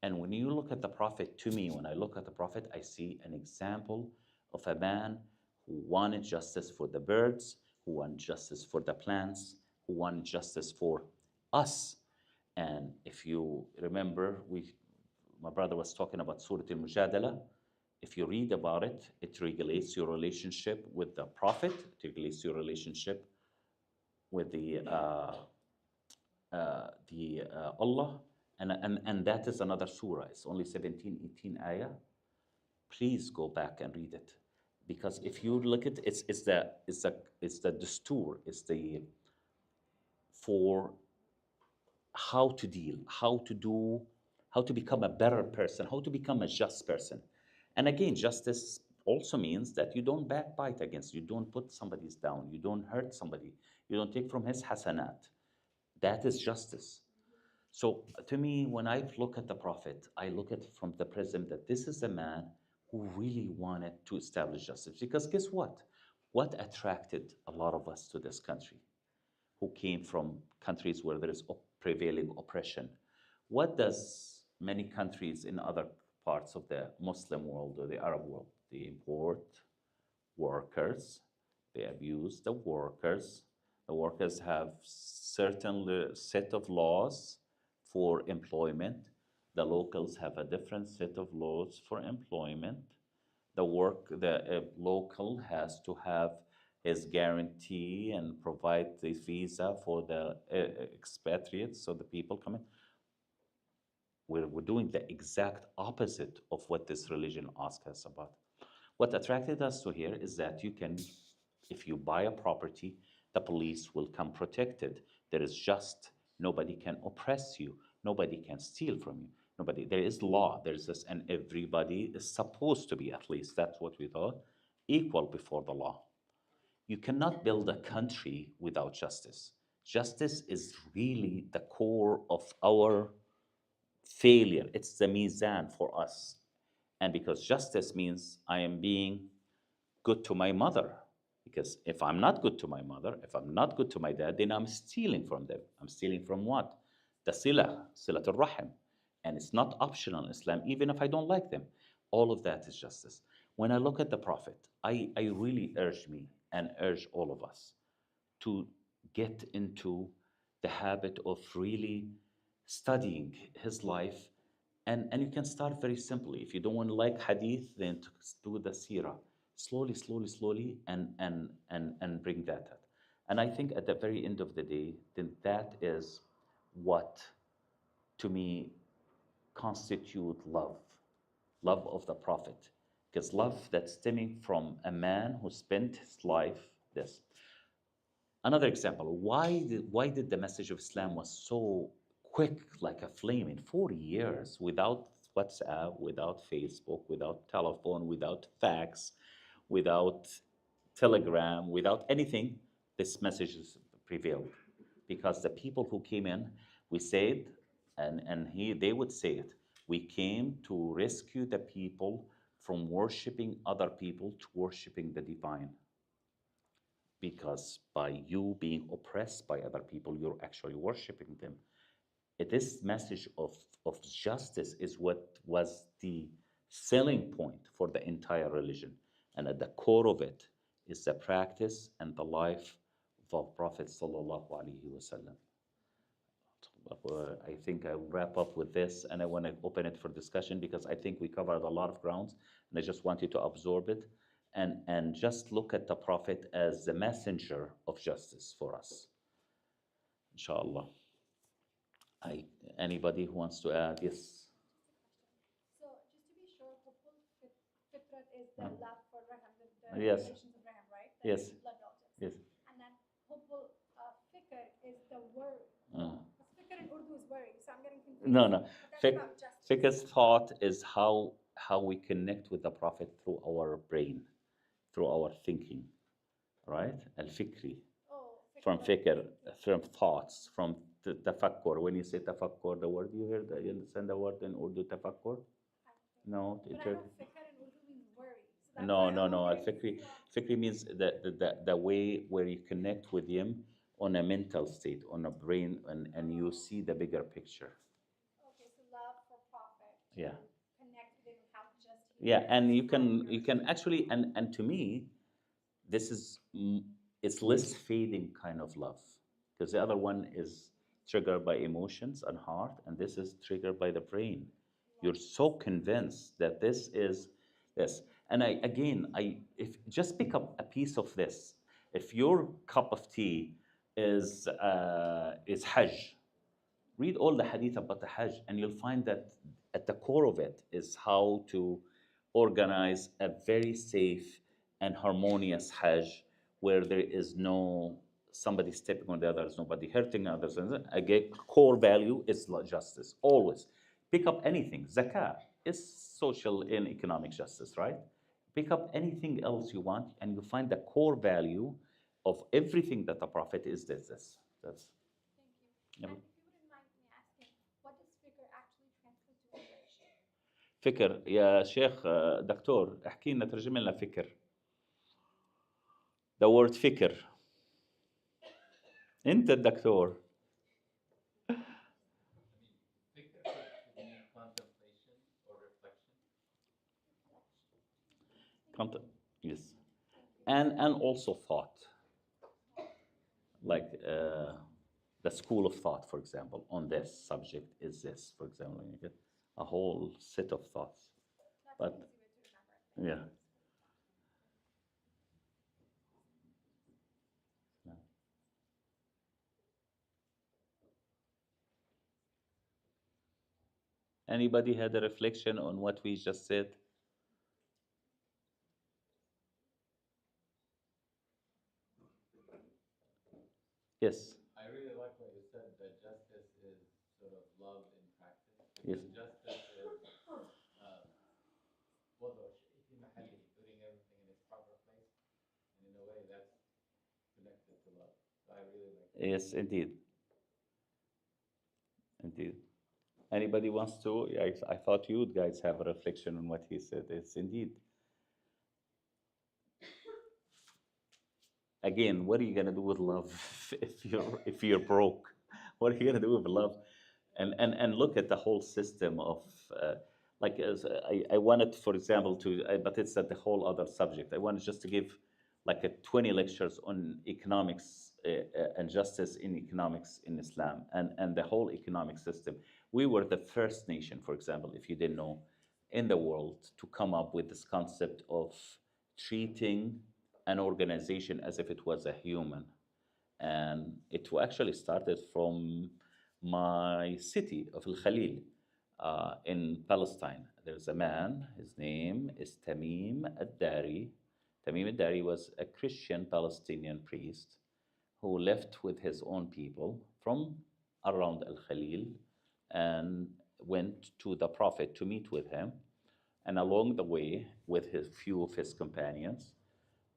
And when you look at the Prophet, to me, when I look at the Prophet, I see an example of a man who wanted justice for the birds, who wanted justice for the plants, who wanted justice for us. And if you remember, my brother was talking about Surah Al-Mujadala. If you read about it, it regulates your relationship with the Prophet, it regulates your relationship with the Allah, and that is another surah. It's only 17, 18 ayah. Please go back and read it, because if you look at it, it's the dastur, it's the for how to deal, how to become a better person, how to become a just person. And again, justice also means that you don't backbite against, you don't put somebody's down, you don't hurt somebody, you don't take from his hasanat. That is justice. So to me, when I look at the Prophet, I look at it from the prism that this is a man who really wanted to establish justice. Because guess what? What attracted a lot of us to this country, who came from countries where there is prevailing oppression? What does many countries in other parts of the Muslim world or the Arab world? They import workers, they abuse the workers. The workers have certain set of laws for employment. The locals have a different set of laws for employment. The local has to have his guarantee and provide the visa for the expatriates, so the people come in. We're doing the exact opposite of what this religion asks us about. What attracted us to here is that you can, if you buy a property, the police will come protected. There is just, nobody can oppress you. Nobody can steal from you. There is law, there's this, and everybody is supposed to be, at least that's what we thought, equal before the law. You cannot build a country without justice. Justice is really the core of our failure. It's the mizan for us. And because justice means I am being good to my mother. Because if I'm not good to my mother, if I'm not good to my dad, then I'm stealing from them. I'm stealing from what? The silatul rahim. And it's not optional in Islam, even if I don't like them. All of that is justice. When I look at the Prophet, I really urge me and urge all of us to get into the habit of really studying his life. And you can start very simply. If you don't want to like hadith, then do the seerah. Slowly, and bring that up. And I think at the very end of the day, then that is what, to me, constitute love. love of the Prophet, because love that's stemming from a man who spent his life this. Another example, why did the message of Islam was so quick like a flame in 40 years without WhatsApp, without Facebook, without telephone, without fax, without telegram, without anything, this message is prevailed. Because the people who came in, we said, and they would say it, we came to rescue the people from worshiping other people to worshiping the divine, because by you being oppressed by other people, you're actually worshiping them. This message of justice is what was the selling point for the entire religion. And at the core of it is the practice and the life of Prophet Sallallahu Alaihi Wasallam. I think I'll wrap up with this, and I want to open it for discussion because I think we covered a lot of grounds, and I just want you to absorb it and just look at the Prophet as the messenger of justice for us, inshallah. I, anybody who wants to add? Yes. So just to be sure, Hubbul Fitrat is the love for Raham, the Yes. relations of Raham, right? The Yes. blood relatives. Yes. And then Hubbul Fikr is the worry. Uh, Because Fikr in Urdu is worry, so I'm getting confused. no, no. But that's Fiqh, about justice. fiqh's thought is how we connect with the Prophet through our brain, through our thinking, right? Al-fikri. Oh, From like fikr, thinking. from thoughts, from tafakkur. When you say tafakkur, the word you hear, you understand the word in Urdu, tafakkur? No, But I know Fikr in Urdu means worry. So that's no, why no, I'm no. very Al-fikri, confused. fikri means the way where you connect with him on a mental state, on a brain, and you see the bigger picture. Okay, so love for Prophet. Yeah. Connect with him, how just he Yeah, is, and you how can actually, and to me, this is it's less fading kind of love, because the other one is triggered by emotions and heart, and this is triggered by the brain. You're so convinced that this is this. And I again, I if just pick up a piece of this. If your cup of tea is Hajj, read all the hadith about the Hajj, and you'll find that at the core of it is how to organize a very safe and harmonious Hajj where there is no somebody stepping on the others, nobody hurting others. And again, core value is justice. Always pick up anything. Zakah is social and economic justice, right? Pick up anything else you want, and you find the core value of everything that the Prophet is this. That's Thank you. yeah. And if you wouldn't mind me asking, what does Fikr actually translate to English? فكر يا شيخ دكتور احكي لنا ترجم لنا فكر. The word فكر. انت الدكتور. Fikr could mean contemplation or reflection. Yes, and also thought, like the school of thought, for example, on this subject is this, for example, you get a whole set of thoughts. That's But an easy way to remember. yeah. Anybody had a reflection on what we just said? Yes. I really like what you said, that justice is sort of love in practice. Yes. Because justice is وضع الشيء في محله, putting everything in its proper place. And in a way, that's connected to love. So I really like that. Yes, indeed. Indeed. Anybody wants to? I thought you guys have a reflection on what he said. It's indeed. Again, what are you gonna do with love if you're broke? What are you gonna do with love? And look at the whole system of like as I wanted, for example, but it's at the whole other subject. I wanted just to give like a 20 lectures on economics and justice in economics in Islam and the whole economic system. We were the first nation, for example, if you didn't know, in the world to come up with this concept of treating an organization as if it was a human. And it actually started from my city of Al Khalil. in Palestine. There's a man, his name is Tamim ad-Dari. Tamim ad-Dari was a Christian Palestinian priest who left with his own people from around Al Khalil and went to the Prophet to meet with him. And along the way, with his few of his companions,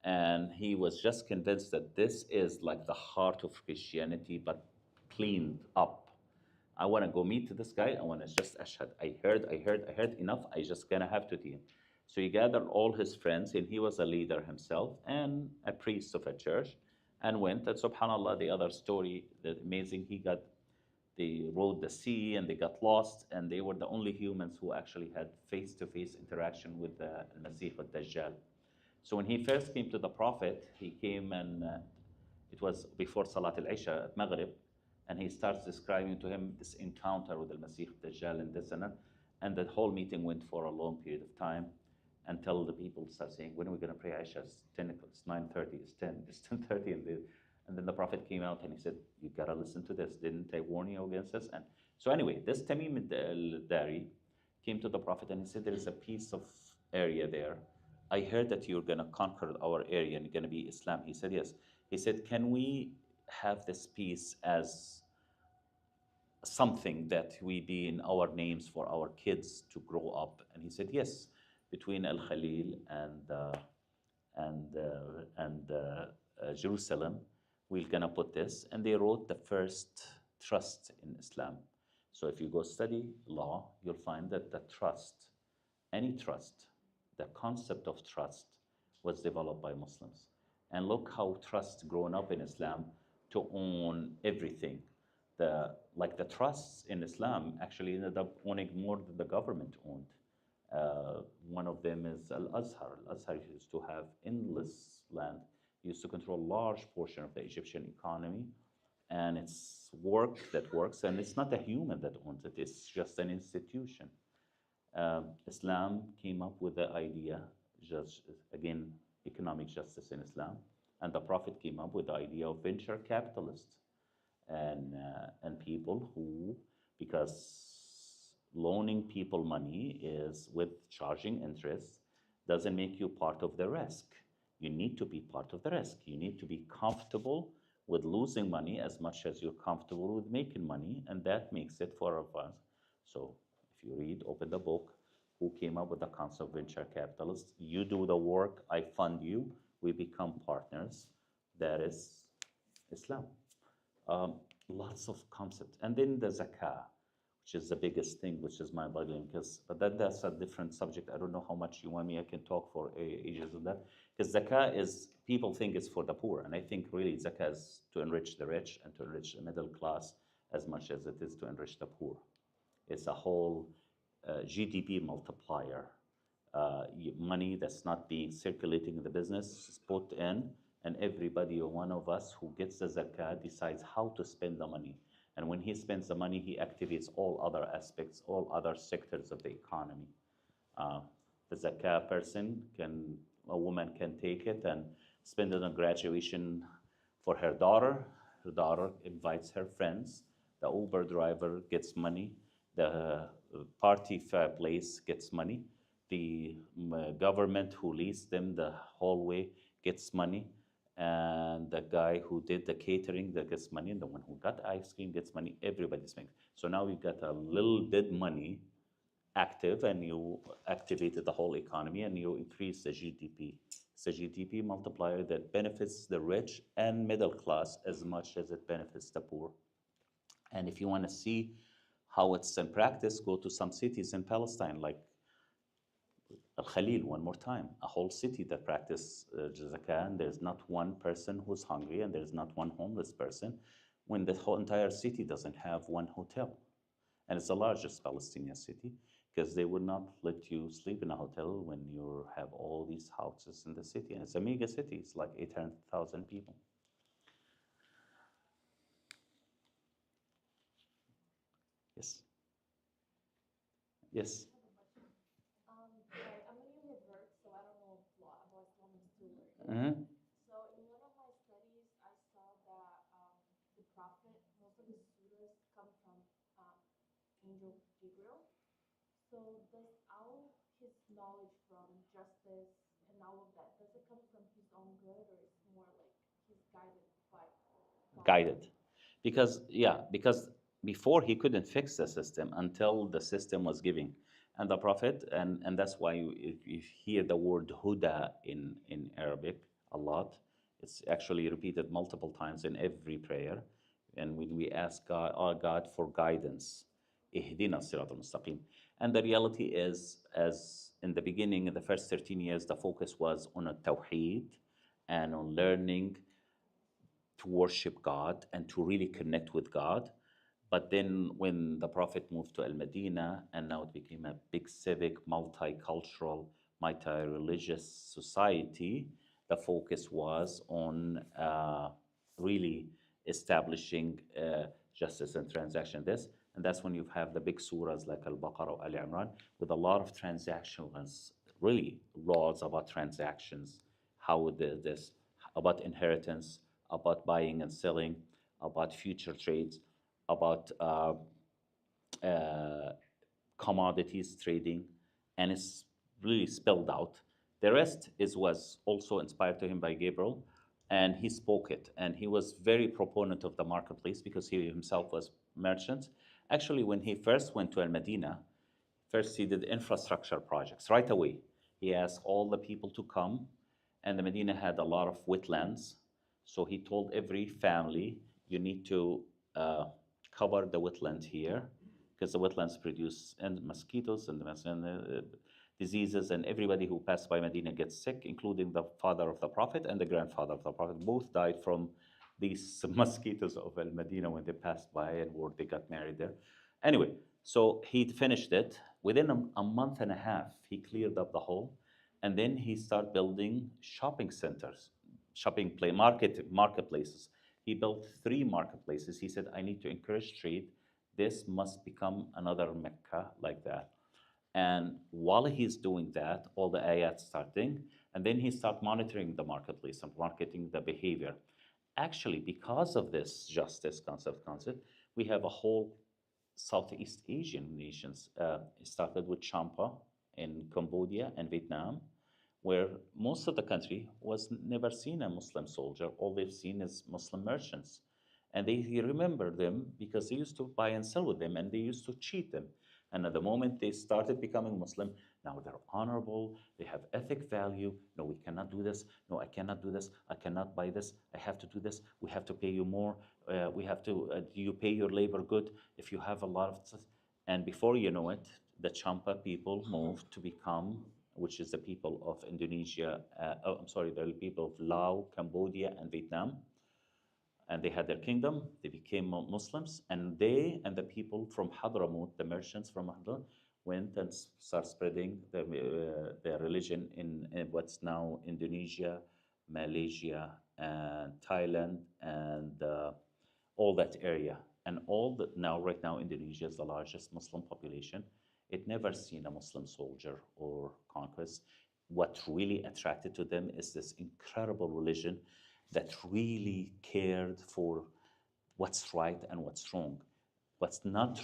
and he was just convinced that this is like the heart of Christianity, but cleaned up. I want to go meet this guy. I want to just ashhad. I heard enough. I just gonna have to team. So he gathered all his friends, and he was a leader himself and a priest of a church, and went. And subhanallah, the other story, the amazing, they rode the sea and they got lost, and they were the only humans who actually had face-to-face interaction with the Masih al-Dajjal. So when he first came to the Prophet, he came and it was before Salat al-Isha at Maghrib, and he starts describing to him this encounter with the Masih al-Dajjal and this and that. And the whole meeting went for a long period of time until the people start saying, when are we going to pray Isha? It's 10 o'clock, it's 9:30, it's 10, it's 10:30. And then the Prophet came out and he said, you got to listen to this. Didn't I warn you against this? And so anyway, this Tamim al-Dari came to the Prophet and he said, there is a piece of area there. I heard that you're going to conquer our area and you're going to be Islam. He said, yes. He said, can we have this piece as something that we be in our names for our kids to grow up? And he said, yes, between Al Khalil and Jerusalem, we're gonna put this. And they wrote the first trust in Islam. So if you go study law, you'll find that the trust, any trust, the concept of trust was developed by Muslims. And look how trust grown up in Islam to own everything. Like the trusts in Islam actually ended up owning more than the government owned. One of them is Al-Azhar. Al-Azhar used to have endless land, used to control a large portion of the Egyptian economy, and it's work that works, and it's not a human that owns it, it's just an institution. Islam came up with the idea, just again, economic justice in Islam, and the Prophet came up with the idea of venture capitalists and people who, because loaning people money is with charging interest, doesn't make you part of the risk. You need to be part of the risk. You need to be comfortable with losing money as much as you're comfortable with making money, and that makes it for us. So if you read, open the book, who came up with the concept of venture capitalists? You do the work, I fund you, we become partners. That is Islam. Lots of concepts. And then the zakah, which is the biggest thing, which is mind-boggling, but that's a different subject. I don't know how much you want me, I can talk for ages on that. Because zakah is, people think it's for the poor, and I think really zakah is to enrich the rich and to enrich the middle class as much as it is to enrich the poor. It's a whole GDP multiplier. Money that's not being circulating in the business is put in, and everybody, one of us who gets the zakah, decides how to spend the money. And when he spends the money, he activates all other aspects, all other sectors of the economy. The zakah person a woman can take it and spend it on graduation for her daughter. Her daughter invites her friends. The Uber driver gets money. The party place gets money. The government who leads them the hallway gets money. And the guy who did the catering that gets money, and the one who got ice cream gets money. Everybody's making. So now you got a little bit money active, and you activated the whole economy, and you increase the GDP. It's a GDP multiplier that benefits the rich and middle class as much as it benefits the poor. And if you want to see how it's in practice, go to some cities in Palestine, like Al Khalil, one more time, a whole city that practice zakah, and there's not one person who's hungry, and there's not one homeless person, when the whole entire city doesn't have one hotel. And it's the largest Palestinian city, because they would not let you sleep in a hotel when you have all these houses in the city. And it's a mega city, it's like 800,000 people. Yes. Yes. Sorry, I'm a new revert, so I don't know about Islamic story. Mm-hmm. So in one of my studies, I saw that the Prophet, most of his surahs come from Angel Gabriel. So does all his knowledge from justice and all of that, does it come from his own good or it's more like he's guided by God? Guided. Because before he couldn't fix the system until the system was giving. And the Prophet, and that's why if you hear the word huda in Arabic a lot, it's actually repeated multiple times in every prayer. And when we ask God, oh God, for guidance, ihdina sirat al-mustaqim. And the reality is, as in the beginning, in the first 13 years, the focus was on a tawheed and on learning to worship God and to really connect with God. But then when the Prophet moved to Al Medina and now it became a big civic, multicultural, multi-religious society, the focus was on really establishing justice and transaction. This and that's when you have the big surahs like Al-Baqarah or Al-Imran with a lot of transactions, really laws about transactions, how this, about inheritance, about buying and selling, about future trades, about commodities trading, and it's really spelled out. The rest was also inspired to him by Gabriel, and he spoke it. And he was very proponent of the marketplace because he himself was merchant. Actually, when he first went to Al Medina, first he did infrastructure projects right away. He asked all the people to come, and the Medina had a lot of wetlands. So he told every family, you need to cover the wetland here because the wetlands produce and mosquitoes and diseases, and everybody who passed by Medina gets sick, including the father of the Prophet and the grandfather of the Prophet. Both died from these mosquitoes of Al Medina when they passed by and where they got married there. Anyway, so he finished it. Within a month and a half, he cleared up the whole, and then he started building shopping centers, marketplaces. He built 3 marketplaces. He said, I need to encourage trade. This must become another Mecca like that. And while he's doing that, all the ayats starting, and then he start monitoring the marketplace and marketing the behavior. Actually, because of this justice concept, we have a whole Southeast Asian nations. It started with Champa in Cambodia and Vietnam, where most of the country was never seen a Muslim soldier. All they've seen is Muslim merchants. And they remember them because they used to buy and sell with them and they used to cheat them. And at the moment they started becoming Muslim, now they're honorable, they have ethic value. No, we cannot do this. No, I cannot do this. I cannot buy this. I have to do this. We have to pay you more. We have to, do you pay your labor good? If you have a lot of stuff. And before you know it, the Champa people moved to become, which is the people of Indonesia, the people of Laos, Cambodia, and Vietnam. And they had their kingdom, they became Muslims, and they and the people from Hadramaut, the merchants from Hadramaut, went and started spreading their religion in what's now Indonesia, Malaysia, and Thailand, and all that area. And right now, Indonesia is the largest Muslim population. It never seen a Muslim soldier or conquest. What really attracted to them is this incredible religion that really cared for what's right and what's wrong. Let's not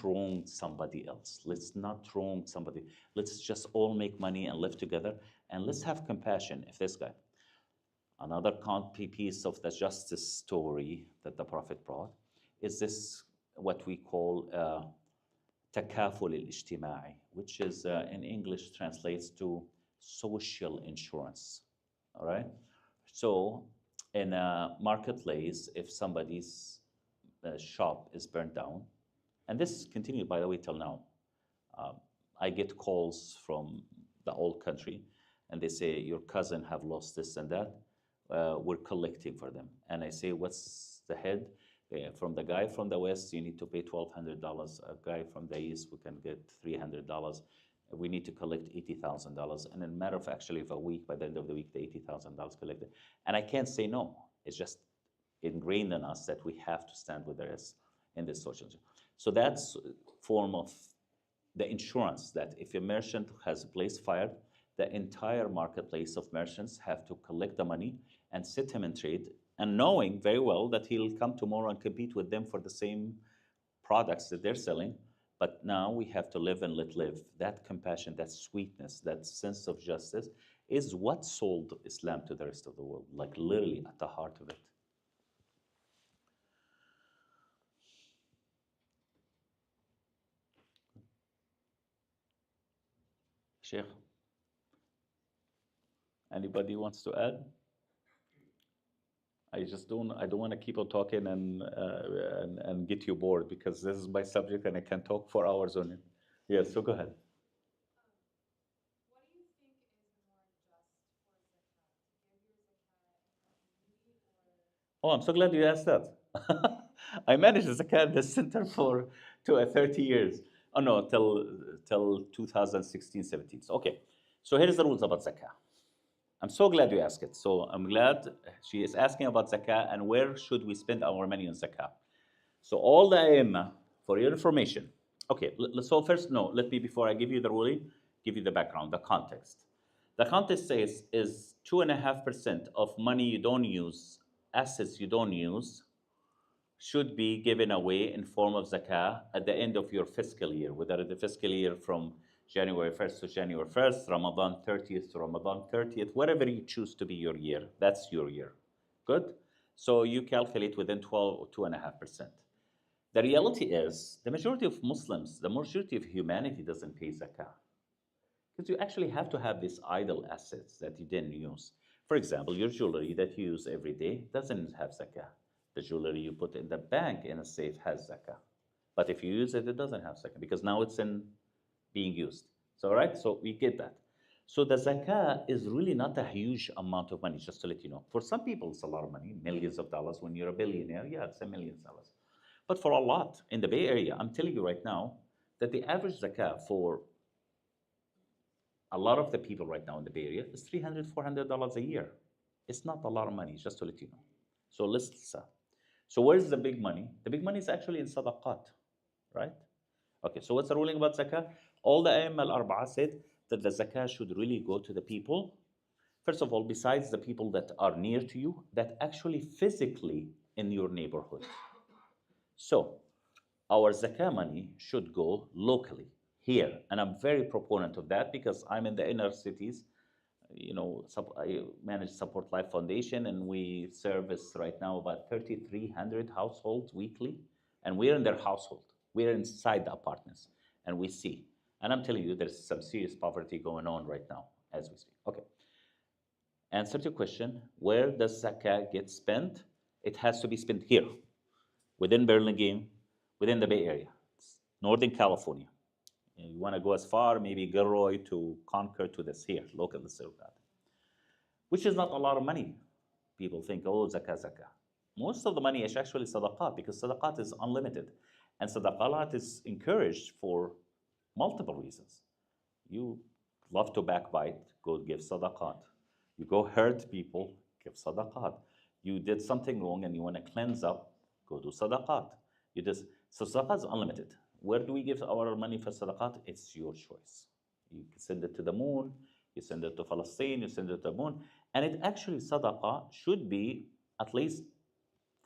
wrong somebody else. Let's not wrong somebody. Let's just all make money and live together. And let's have compassion. If this guy, another piece of the justice story that the Prophet brought is this, what we call takaful al-ijtima'i, which is in English translates to social insurance. All right? So in a marketplace, if somebody's shop is burnt down, and this continued, by the way, till now, I get calls from the old country, and they say, your cousin have lost this and that. We're collecting for them. And I say, what's the head? From the guy from the west, you need to pay $1,200. A guy from the east, we can get $300. We need to collect $80,000. And in a matter of actually of a week, by the end of the week, the $80,000 collected. And I can't say no. It's just ingrained in us that we have to stand with the rest in this social. So that's a form of the insurance that if a merchant has a place fired, the entire marketplace of merchants have to collect the money and sit him in trade, and knowing very well that he'll come tomorrow and compete with them for the same products that they're selling, But now we have to live and let live. That compassion, that sweetness, that sense of justice is what sold Islam to the rest of the world, like literally at the heart of it. Sheikh, anybody wants to add? I don't want to keep on talking and get you bored because this is my subject and I can talk for hours on it. Yes, so go ahead. What do you think is more just for zakat? To give your zakat in the community or Oh, I'm so glad you asked that. I managed Zakat in the center for 30 years. Oh no, till 2016, 17. Okay, so here's the rules about Zakah. I'm so glad you asked it. So I'm glad she is asking about Zakah and where should we spend our money on Zakah. So all the Aimma, for your information. Okay, so first, no, let me, before I give you the ruling, give you the background, the context. The context says is 2.5% of money you don't use, assets you don't use, should be given away in form of zakah at the end of your fiscal year, whether the fiscal year from January 1st to January 1st, Ramadan 30th to Ramadan 30th, whatever you choose to be your year, that's your year. Good? So you calculate within 12 or 2.5%. The reality is, the majority of Muslims, the majority of humanity doesn't pay zakah. Because you actually have to have these idle assets that you didn't use. For example, your jewelry that you use every day doesn't have zakah. The jewelry you put in the bank in a safe has zakah. But if you use it, it doesn't have zakah because now it's in being used. So, right? So we get that. So the zakah is really not a huge amount of money, just to let you know. For some people, it's a lot of money, millions of dollars. When you're a billionaire, yeah, it's $1 million. But for a lot in the Bay Area, I'm telling you right now that the average zakah for a lot of the people right now in the Bay Area is $300, $400 a year. It's not a lot of money, just to let you know. So let's so where's the big money? The big money is actually in sadaqat, right? Okay, so what's the ruling about zakah? All the Aim al-Arba'a said that the zakah should really go to the people, first of all, besides the people that are near to you, that actually physically in your neighborhood. So our zakah money should go locally here. And I'm very proponent of that because I'm in the inner cities. You know, I manage Support Life Foundation and we service right now about 3,300 households weekly. And we're in their household. We're inside the apartments and we see. And I'm telling you, there's some serious poverty going on right now as we speak. Okay. Answer to your question, where does zakah get spent? It has to be spent here, within Burlingame, within the Bay Area, Northern California. You want to go as far, maybe Gilroy to Concord to this here, local that, which is not a lot of money. People think, oh, zakah. Most of the money is actually sadaqat because sadaqat is unlimited. And sadaqat is encouraged for multiple reasons. You love to backbite, go give sadaqat. You go hurt people, give sadaqat. You did something wrong and you want to cleanse up, go do sadaqat. So sadaqat is unlimited. Where do we give our money for sadaqat? It's your choice. You can send it to the moon, you send it to Palestine, you send it to the moon. And it actually, sadaqah should be at least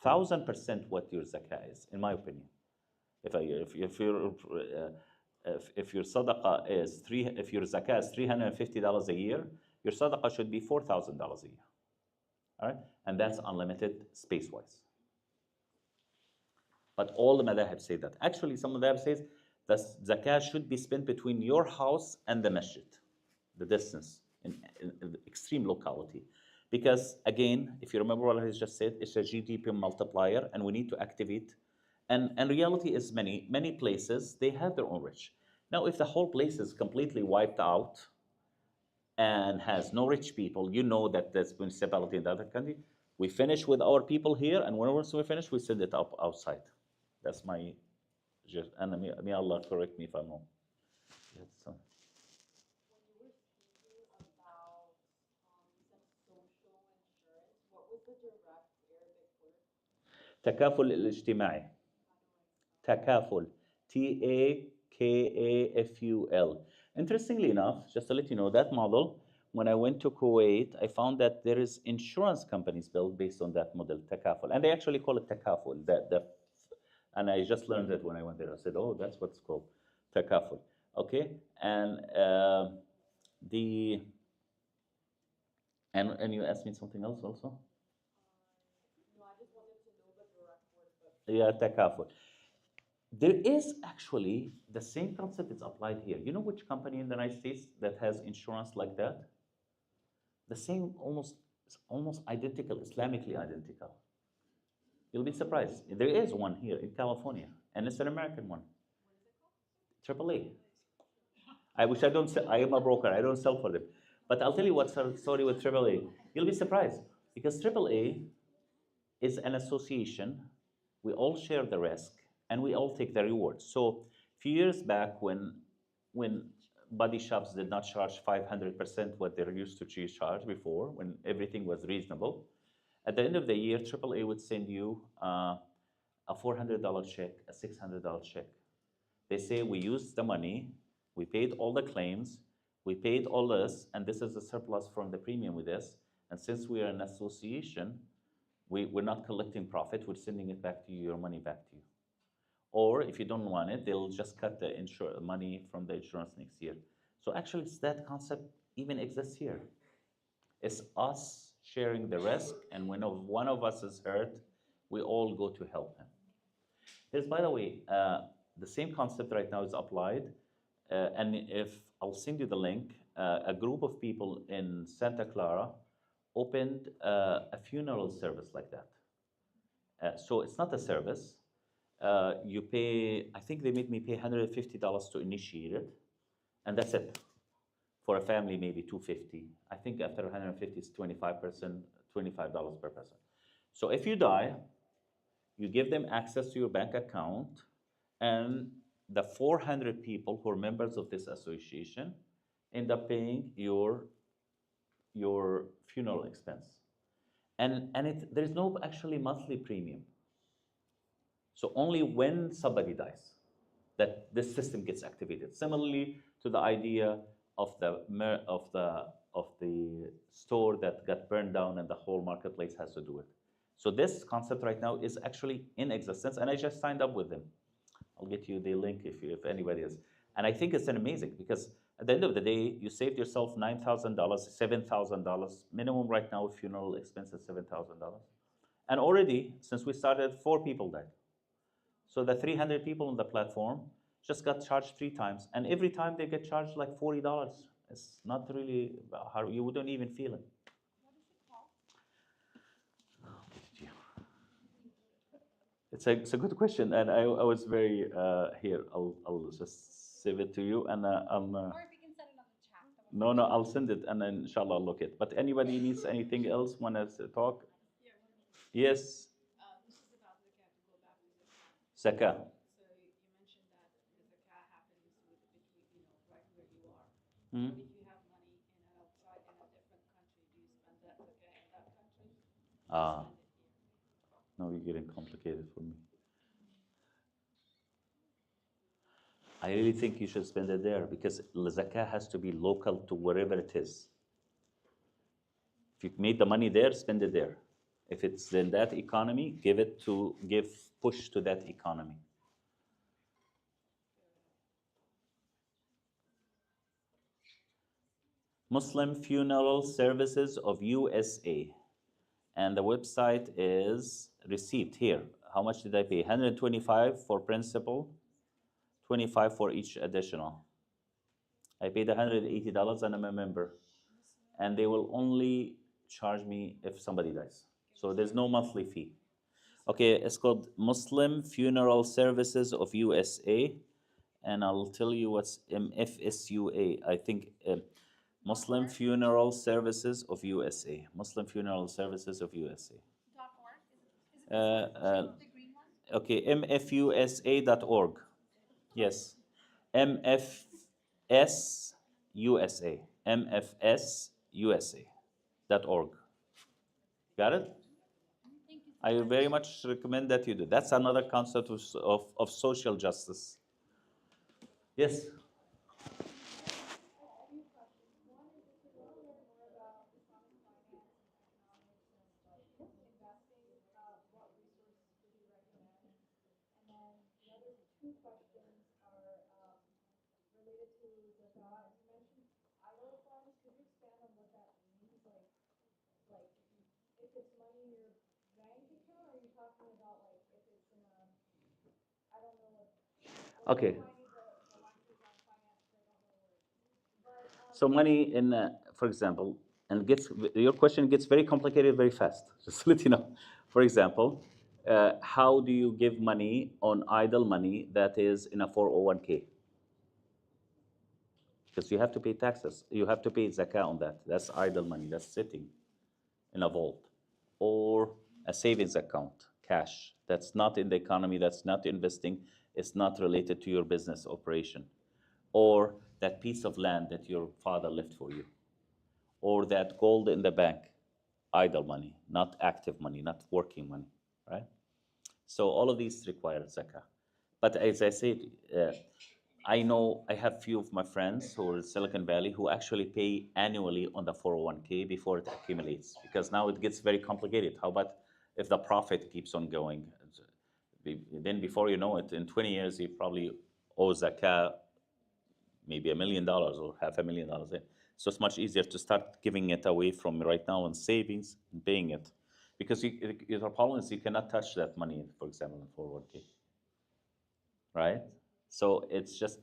1,000% what your zakah is, in my opinion. If your sadaqah is if your zakah is $350 a year, your sadaqah should be $4,000 a year. All right? And that's unlimited space-wise. But all the madhahib say that. Actually, some madhahib says that zakah should be spent between your house and the masjid, the distance in extreme locality. Because again, if you remember what I just said, it's a GDP multiplier and we need to activate. And reality is many places, they have their own rich. Now, if the whole place is completely wiped out and has no rich people, you know that there's municipality in the other country. We finish with our people here, and once we finish, we send it up outside. That's my, and may Allah correct me if I'm wrong. Yes, When you were speaking about, you said social insurance, what was the direct Arabic word? تكافل الاجتماعي. Takaful. Takaful. Interestingly enough, just to let you know, that model, when I went to Kuwait, I found that there is insurance companies built based on that model, Takaful. And they actually call it Takaful. And I just learned that when I went there. I said, oh, that's what it's called. takaful. Okay, and the and you asked me something else also. Yeah, takaful. There is actually the same concept is applied here. You know which company in the United States that has insurance like that? The same, almost identical, Islamically identical. You'll be surprised. There is one here in California, and it's an American one. AAA. I wish I don't sell, I am a broker, I don't sell for them. But I'll tell you what's the story with AAA. You'll be surprised because AAA is an association. We all share the risk and we all take the reward. So a few years back when body shops did not charge 500% what they used to charge before, when everything was reasonable, at the end of the year, AAA would send you a $400 check, a $600 check. They say we used the money, we paid all the claims, we paid all this, and this is the surplus from the premium with this. And since we are an association, we're not collecting profit, we're sending it back to you, your money back to you. Or if you don't want it, they'll just cut the money from the insurance next year. So actually, that concept even exists here. It's us sharing the risk, and when one of us is hurt, we all go to help him. There's, by the way, the same concept right now is applied, and if I'll send you the link, a group of people in Santa Clara opened a funeral service like that. So it's not a service. You pay, I think they made me pay $150 to initiate it, and that's it. For a family, maybe $250. I think after $150, it's 25%, $25 per person. So if you die, you give them access to your bank account, and the 400 people who are members of this association end up paying your funeral expense. And there's no actually monthly premium. So only when somebody dies that this system gets activated. Similarly to the idea of the store that got burned down and the whole marketplace has to do it. So this concept right now is actually in existence, and I just signed up with them. I'll get you the link if anybody is. And I think it's an amazing because at the end of the day, you saved yourself $9,000, $7,000. Minimum right now funeral expense is $7,000. And already, since we started, 4 people died. So the 300 people on the platform just got charged 3 times. And every time they get charged like $40. It's not really hard. You wouldn't even feel it. It's a good question, and I was very here. I'll just save it to you, and Or if you can send it on the chat. no, I'll send it, and then inshallah I'll look it. But anybody needs anything else? Want to talk? Yes. This is about zakat, to go back to zakat. Zakah. So you mentioned that the zakat happens between, right where you are. Hmm? But if you have money outside in a different country, do you spend that zakat in that country? Ah. Spend it here. Now you're getting complicated for me. I really think you should spend it there because zakah has to be local to wherever it is. If you've made the money there, spend it there. If it's in that economy, give push to that economy. Muslim Funeral Services of USA. And the website is receipt here. How much did I pay? 125 for principal, 25 for each additional. I paid $180 and I'm a member. And they will only charge me if somebody dies. So there's no monthly fee. Okay, it's called Muslim Funeral Services of USA. And I'll tell you what's MFSUA. I think Muslim Funeral Services of USA. Muslim Funeral Services of USA. .org? Is it the green one? Okay, mfusa.org. Yes. MFSUSA. MFSUSA.org. Got it? Thank you. I very much recommend that you do. That's another concept of social justice. Yes? to zakah, you mentioned idle funds. Could you expand on what that means? Like if it's money in your bank account, or are you talking about like if it's in a, I don't know what. Okay. I need the language on finance, 'cause I don't know words. But So money in, for example, and gets your question gets very complicated very fast. Just to let you know. For example, how do you give money on idle money that is in a 401k? Because you have to pay taxes. You have to pay zakah on that. That's idle money. That's sitting in a vault or a savings account, cash. That's not in the economy. That's not investing. It's not related to your business operation. Or that piece of land that your father left for you, or that gold in the bank, idle money, not active money, not working money, right? So all of these require zakah. But as I said, I know I have few of my friends who are in Silicon Valley who actually pay annually on the 401k before it accumulates, because now it gets very complicated. How about if the profit keeps on going? Then before you know it, in 20 years, you probably owe zakah maybe $1 million or $500,000. So it's much easier to start giving it away from right now in savings and paying it. Because your problem is you cannot touch that money, for example, in 401k, right? So it's just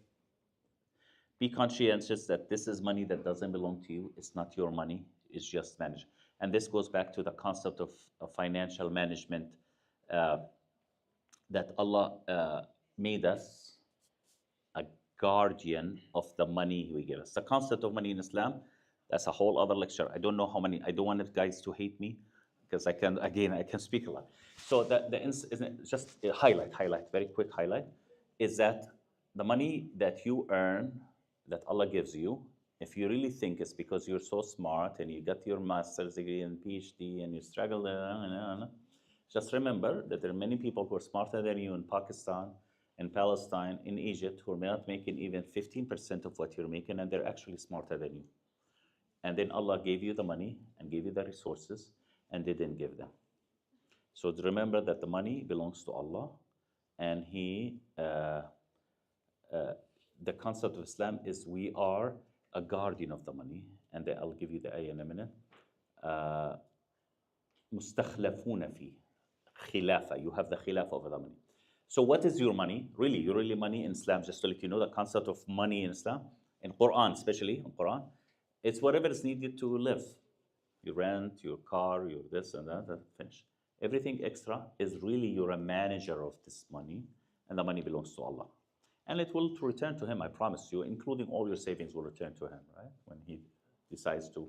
be conscientious that this is money that doesn't belong to you. It's not your money. It's just managed. And this goes back to the concept of financial management uh, that Allah made us a guardian of the money we give us. The concept of money in Islam, that's a whole other lecture. I don't know how many, I don't want it guys to hate me because I can speak a lot. So just a highlight, very quick highlight, is that the money that you earn, that Allah gives you, if you really think it's because you're so smart and you got your master's degree and PhD and you struggle, just remember that there are many people who are smarter than you in Pakistan, in Palestine, in Egypt, who are not making even 15% of what you're making, and they're actually smarter than you. And then Allah gave you the money and gave you the resources, and they didn't give them. So remember that the money belongs to Allah, and the concept of Islam is we are a guardian of the money, and I'll give you the ayah in a minute. مستخلفون فيه خلافة, you have the khilafah over the money. So what is your money? Really, your really money in Islam, just to let you know the concept of money in Islam, in Quran especially, in Quran, it's whatever is needed to live. Your rent, your car, your this and that, finish. Everything extra is really you're a manager of this money, and the money belongs to Allah. And it will return to Him, I promise you, including all your savings will return to Him, right? When He decides to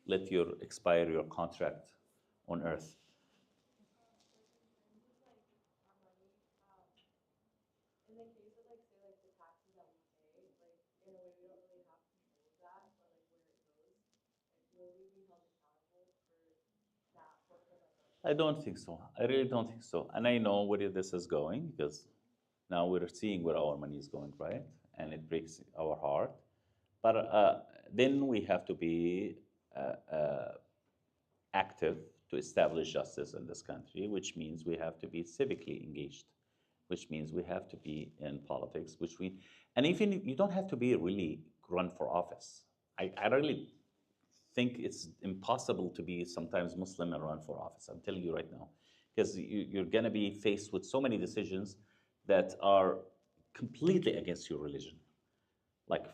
let you expire your contract on earth. In the case of like say like the taxes that we pay, like in a way we don't really have control of that, but like where it goes, like will we be held accountable for that portion of our budget? I don't think so. I really don't think so. And I know where this is going because now we're seeing where our money is going, right? And it breaks our heart. But then we have to be active to establish justice in this country, which means we have to be civically engaged, which means we have to be in politics, and even you don't have to be really run for office. I really think it's impossible to be sometimes Muslim and run for office. I'm telling you right now, because you're going to be faced with so many decisions that are completely against your religion. Like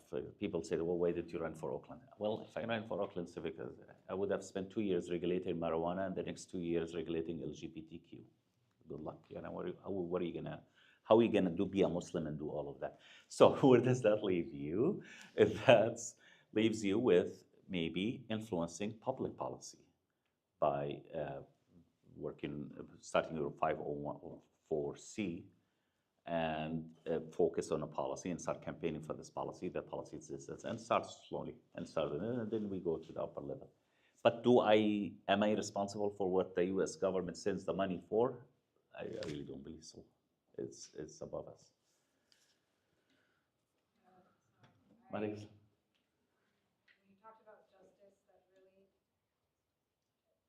people say, well, why did you run for Oakland? Well, if I ran for Oakland Civic, I would have spent 2 years regulating marijuana and the next 2 years regulating LGBTQ. Good luck. You know, what are you gonna? How are you gonna be a Muslim and do all of that? So where does that leave you? That leaves you with maybe influencing public policy by starting your 501(c) and focus on a policy and start campaigning for this policy. That policy exists and start slowly and then we go to the upper level. But am I responsible for what the U.S. government sends the money for? I really don't believe so. It's above us. Maris? When you talked about justice, that really,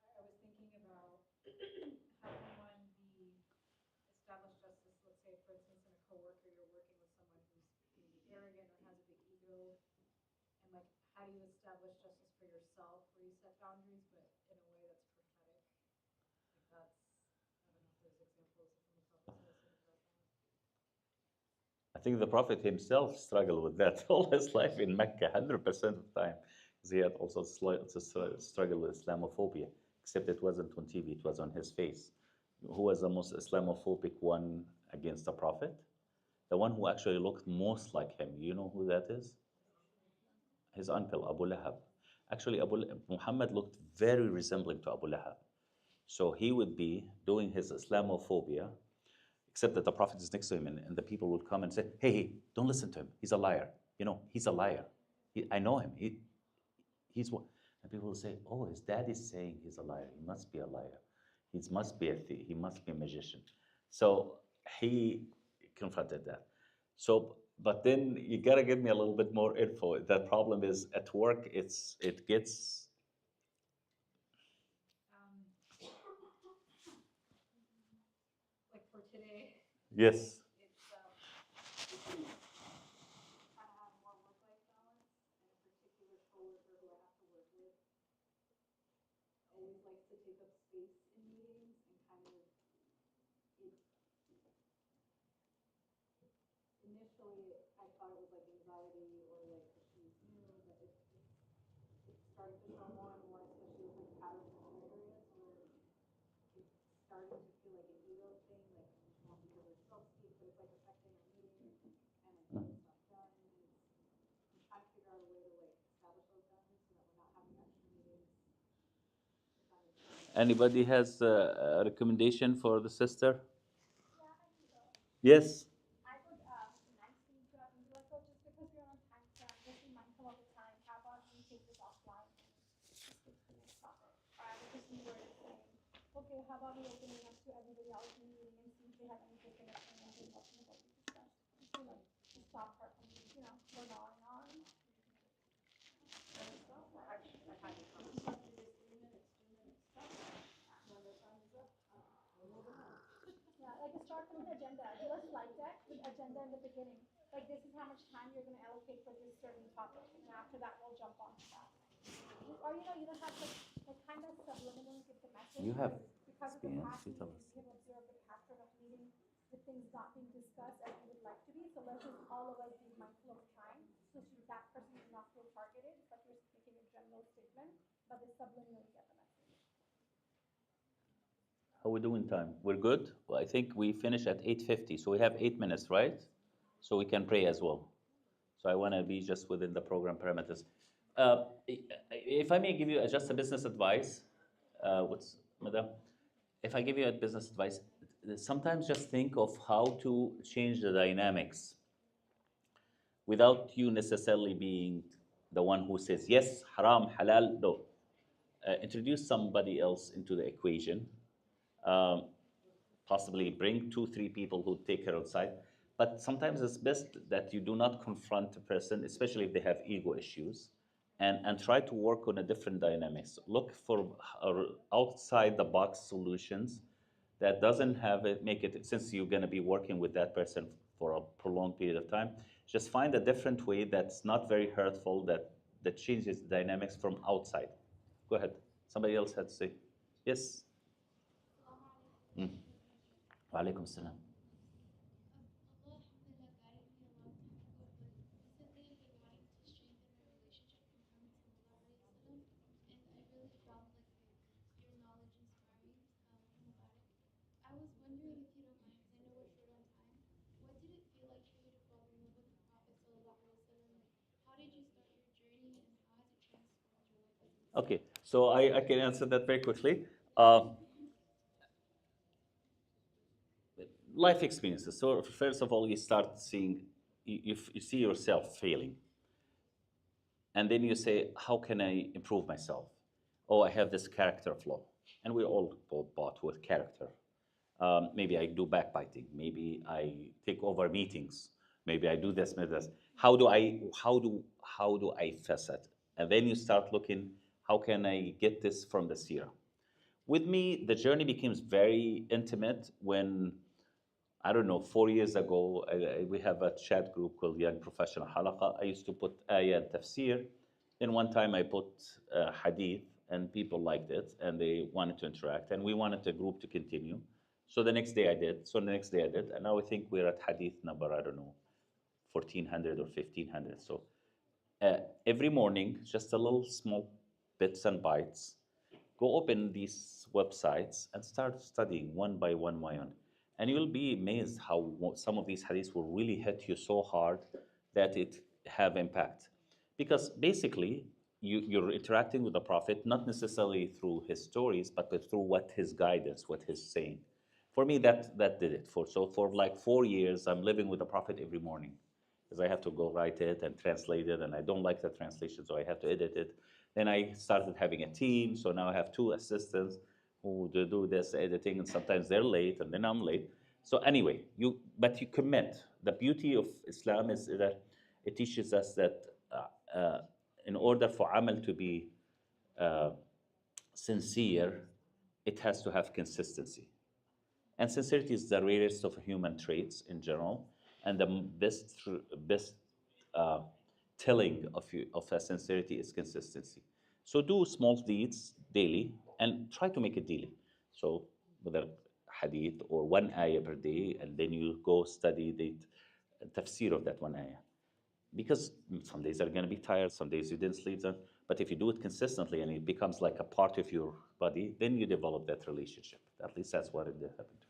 I was thinking about how can one establish justice, let's say, for instance, in a coworker, you're working with someone who's maybe arrogant or has a how do you establish justice for yourself, where you set boundaries, but in a way that's prophetic? Like that's, I don't know if there's examples from the Prophet about that. I think the Prophet himself struggled with that all his life in Mecca, 100% of the time. Because he had also struggled with Islamophobia, except it wasn't on TV, it was on his face. Who was the most Islamophobic one against the Prophet? The one who actually looked most like him. You know who that is? His uncle, Abu Lahab. Actually, Muhammad looked very resembling to Abu Lahab. So he would be doing his Islamophobia, except that the Prophet is next to him, and the people would come and say, hey, don't listen to him. He's a liar. You know, he's a liar. I know him. He's one. And people will say, oh, his dad is saying he's a liar. He must be a liar. He must be a thief. He must be a magician. So he confronted that. So, but then you gotta give me a little bit more info. The problem is at work, it gets. Like for today, Yes. it's kind of have more work-life balance, and a particular coworker who I have to work with always likes to take up space in meetings and kind of it, initially I thought it was like anxiety or like that she was new, but it started to show more and more, especially with like patterns in other areas where it's starting to feel like an ego thing, like she wants to give herself speak, but it's like affecting our meeting and like getting stuff done. And I'm trying to figure out a way to like establish those boundaries so that we're not having extra meetings. If that makes sense. Anybody has a recommendation for the sister? Yeah, I can go. Yes. I would nicely interrupt and be like, oh, just because we're on time frame, just be mindful of the time. How about we take this offline and just get to the next topic? Or I would just reword it saying, okay, how about we open it up to everybody else in the meeting and see if they have any different opinions and what we discussed. Just to like to stop her from, going on. I've had this conversation. This 3 minutes, 2 minutes, stop. When the time is up, we're moving on. Yeah, like start with an agenda. Do a slide deck with agenda in the beginning. Like this is how much time you're going to allocate for this certain topic, and after that we'll jump on to that. Or you don't have to like kind of subliminally give the message. You have because of the experience, past you tell meetings, us. we have observed the pattern of meeting with things not being discussed as we would like to be. So let's just all of us be mindful of time, so that person does not feel targeted. It's like you're making a general statement, but they subliminally get the message. How we doing time? We're good? Well, I think we finish at 8:50, so we have 8 minutes, right? So we can pray as well. So I want to be just within the program parameters. If I may give you just a business advice, madam? If I give you a business advice, sometimes just think of how to change the dynamics without you necessarily being the one who says yes, haram, halal. No, introduce somebody else into the equation. Um, Possibly bring 2, 3 people who take her outside. But sometimes it's best that you do not confront a person, especially if they have ego issues, and try to work on a different dynamics. Look for outside the box solutions that doesn't have it, make it, since you're going to be working with that person for a prolonged period of time, just find a different way that's not very hurtful, that changes the dynamics from outside. Go ahead. Somebody else had to say. Yes. Mm. Wa alaikum salam. Allah alhamdulillah guided me a long time ago, but recently I've been wanting to strengthen my relationship with Muhammad sallallahu alaihi wasallam, and I really found like your knowledge inspiring, Mubarak. I was wondering if you don't mind, because I know we're short on time. What did it feel like for you to fall in love with the Prophet sallallahu alaihi wasallam? Like, how did you start your journey, and how has it transformed your life as a Muslim? Okay, so I can answer that very quickly. Life experiences. So first of all, you start seeing, you see yourself failing. And then you say, how can I improve myself? Oh, I have this character flaw. And we all bought with character. Maybe I do backbiting. Maybe I take over meetings. Maybe I do this, maybe this. How do I fix it? And then you start looking, how can I get this from the seerah? With me, the journey becomes very intimate when, I don't know, 4 years ago, we have a chat group called Young Professional Halaqa. I used to put ayah and tafsir Then one time I put hadith, and people liked it, and they wanted to interact, and we wanted the group to continue. So the next day I did. So the next day I did, and now I think we're at hadith number, I don't know, 1400 or 1500. So every morning, just a little small bits and bytes. Go open these websites and start studying one by one. And you'll be amazed how some of these hadiths will really hit you so hard that it have impact. Because basically, you're interacting with the Prophet, not necessarily through his stories, but through what his guidance, what he's saying. For me, that did it. For like 4 years, I'm living with the Prophet every morning because I have to go write it and translate it, and I don't like the translation, so I have to edit it. Then I started having a team, so now I have 2 assistants who do this editing, and sometimes they're late, and then I'm late. So anyway, but you commit. The beauty of Islam is that it teaches us that in order for amal to be sincere, it has to have consistency. And sincerity is the rarest of human traits in general, and the best uh, telling of a sincerity is consistency. So do small deeds daily and try to make it daily. So whether hadith or one ayah per day, and then you go study the tafsir of that one ayah. Because some days are going to be tired, some days you didn't sleep, but if you do it consistently and it becomes like a part of your body, then you develop that relationship. At least that's what it happened.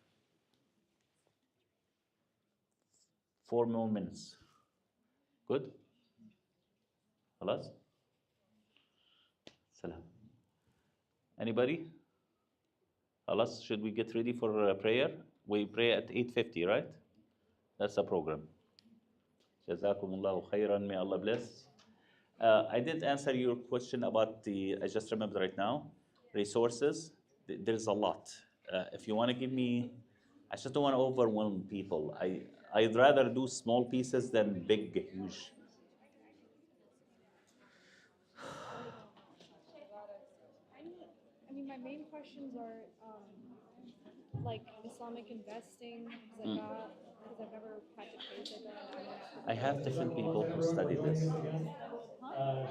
4 more minutes. Good? خلاص? Salam. Anybody? خلاص, should we get ready for prayer? We pray at 8:50, right? That's the program. Jazakumullahu khairan. May Allah bless. I didn't answer your question about I just remember right now, resources. There's a lot. If you want to give me, I just don't want to overwhelm people. I'd rather do small pieces than big, huge. I mean, my main questions are, like Islamic investing, Mm. because I've never had to face it. I have different people who study this.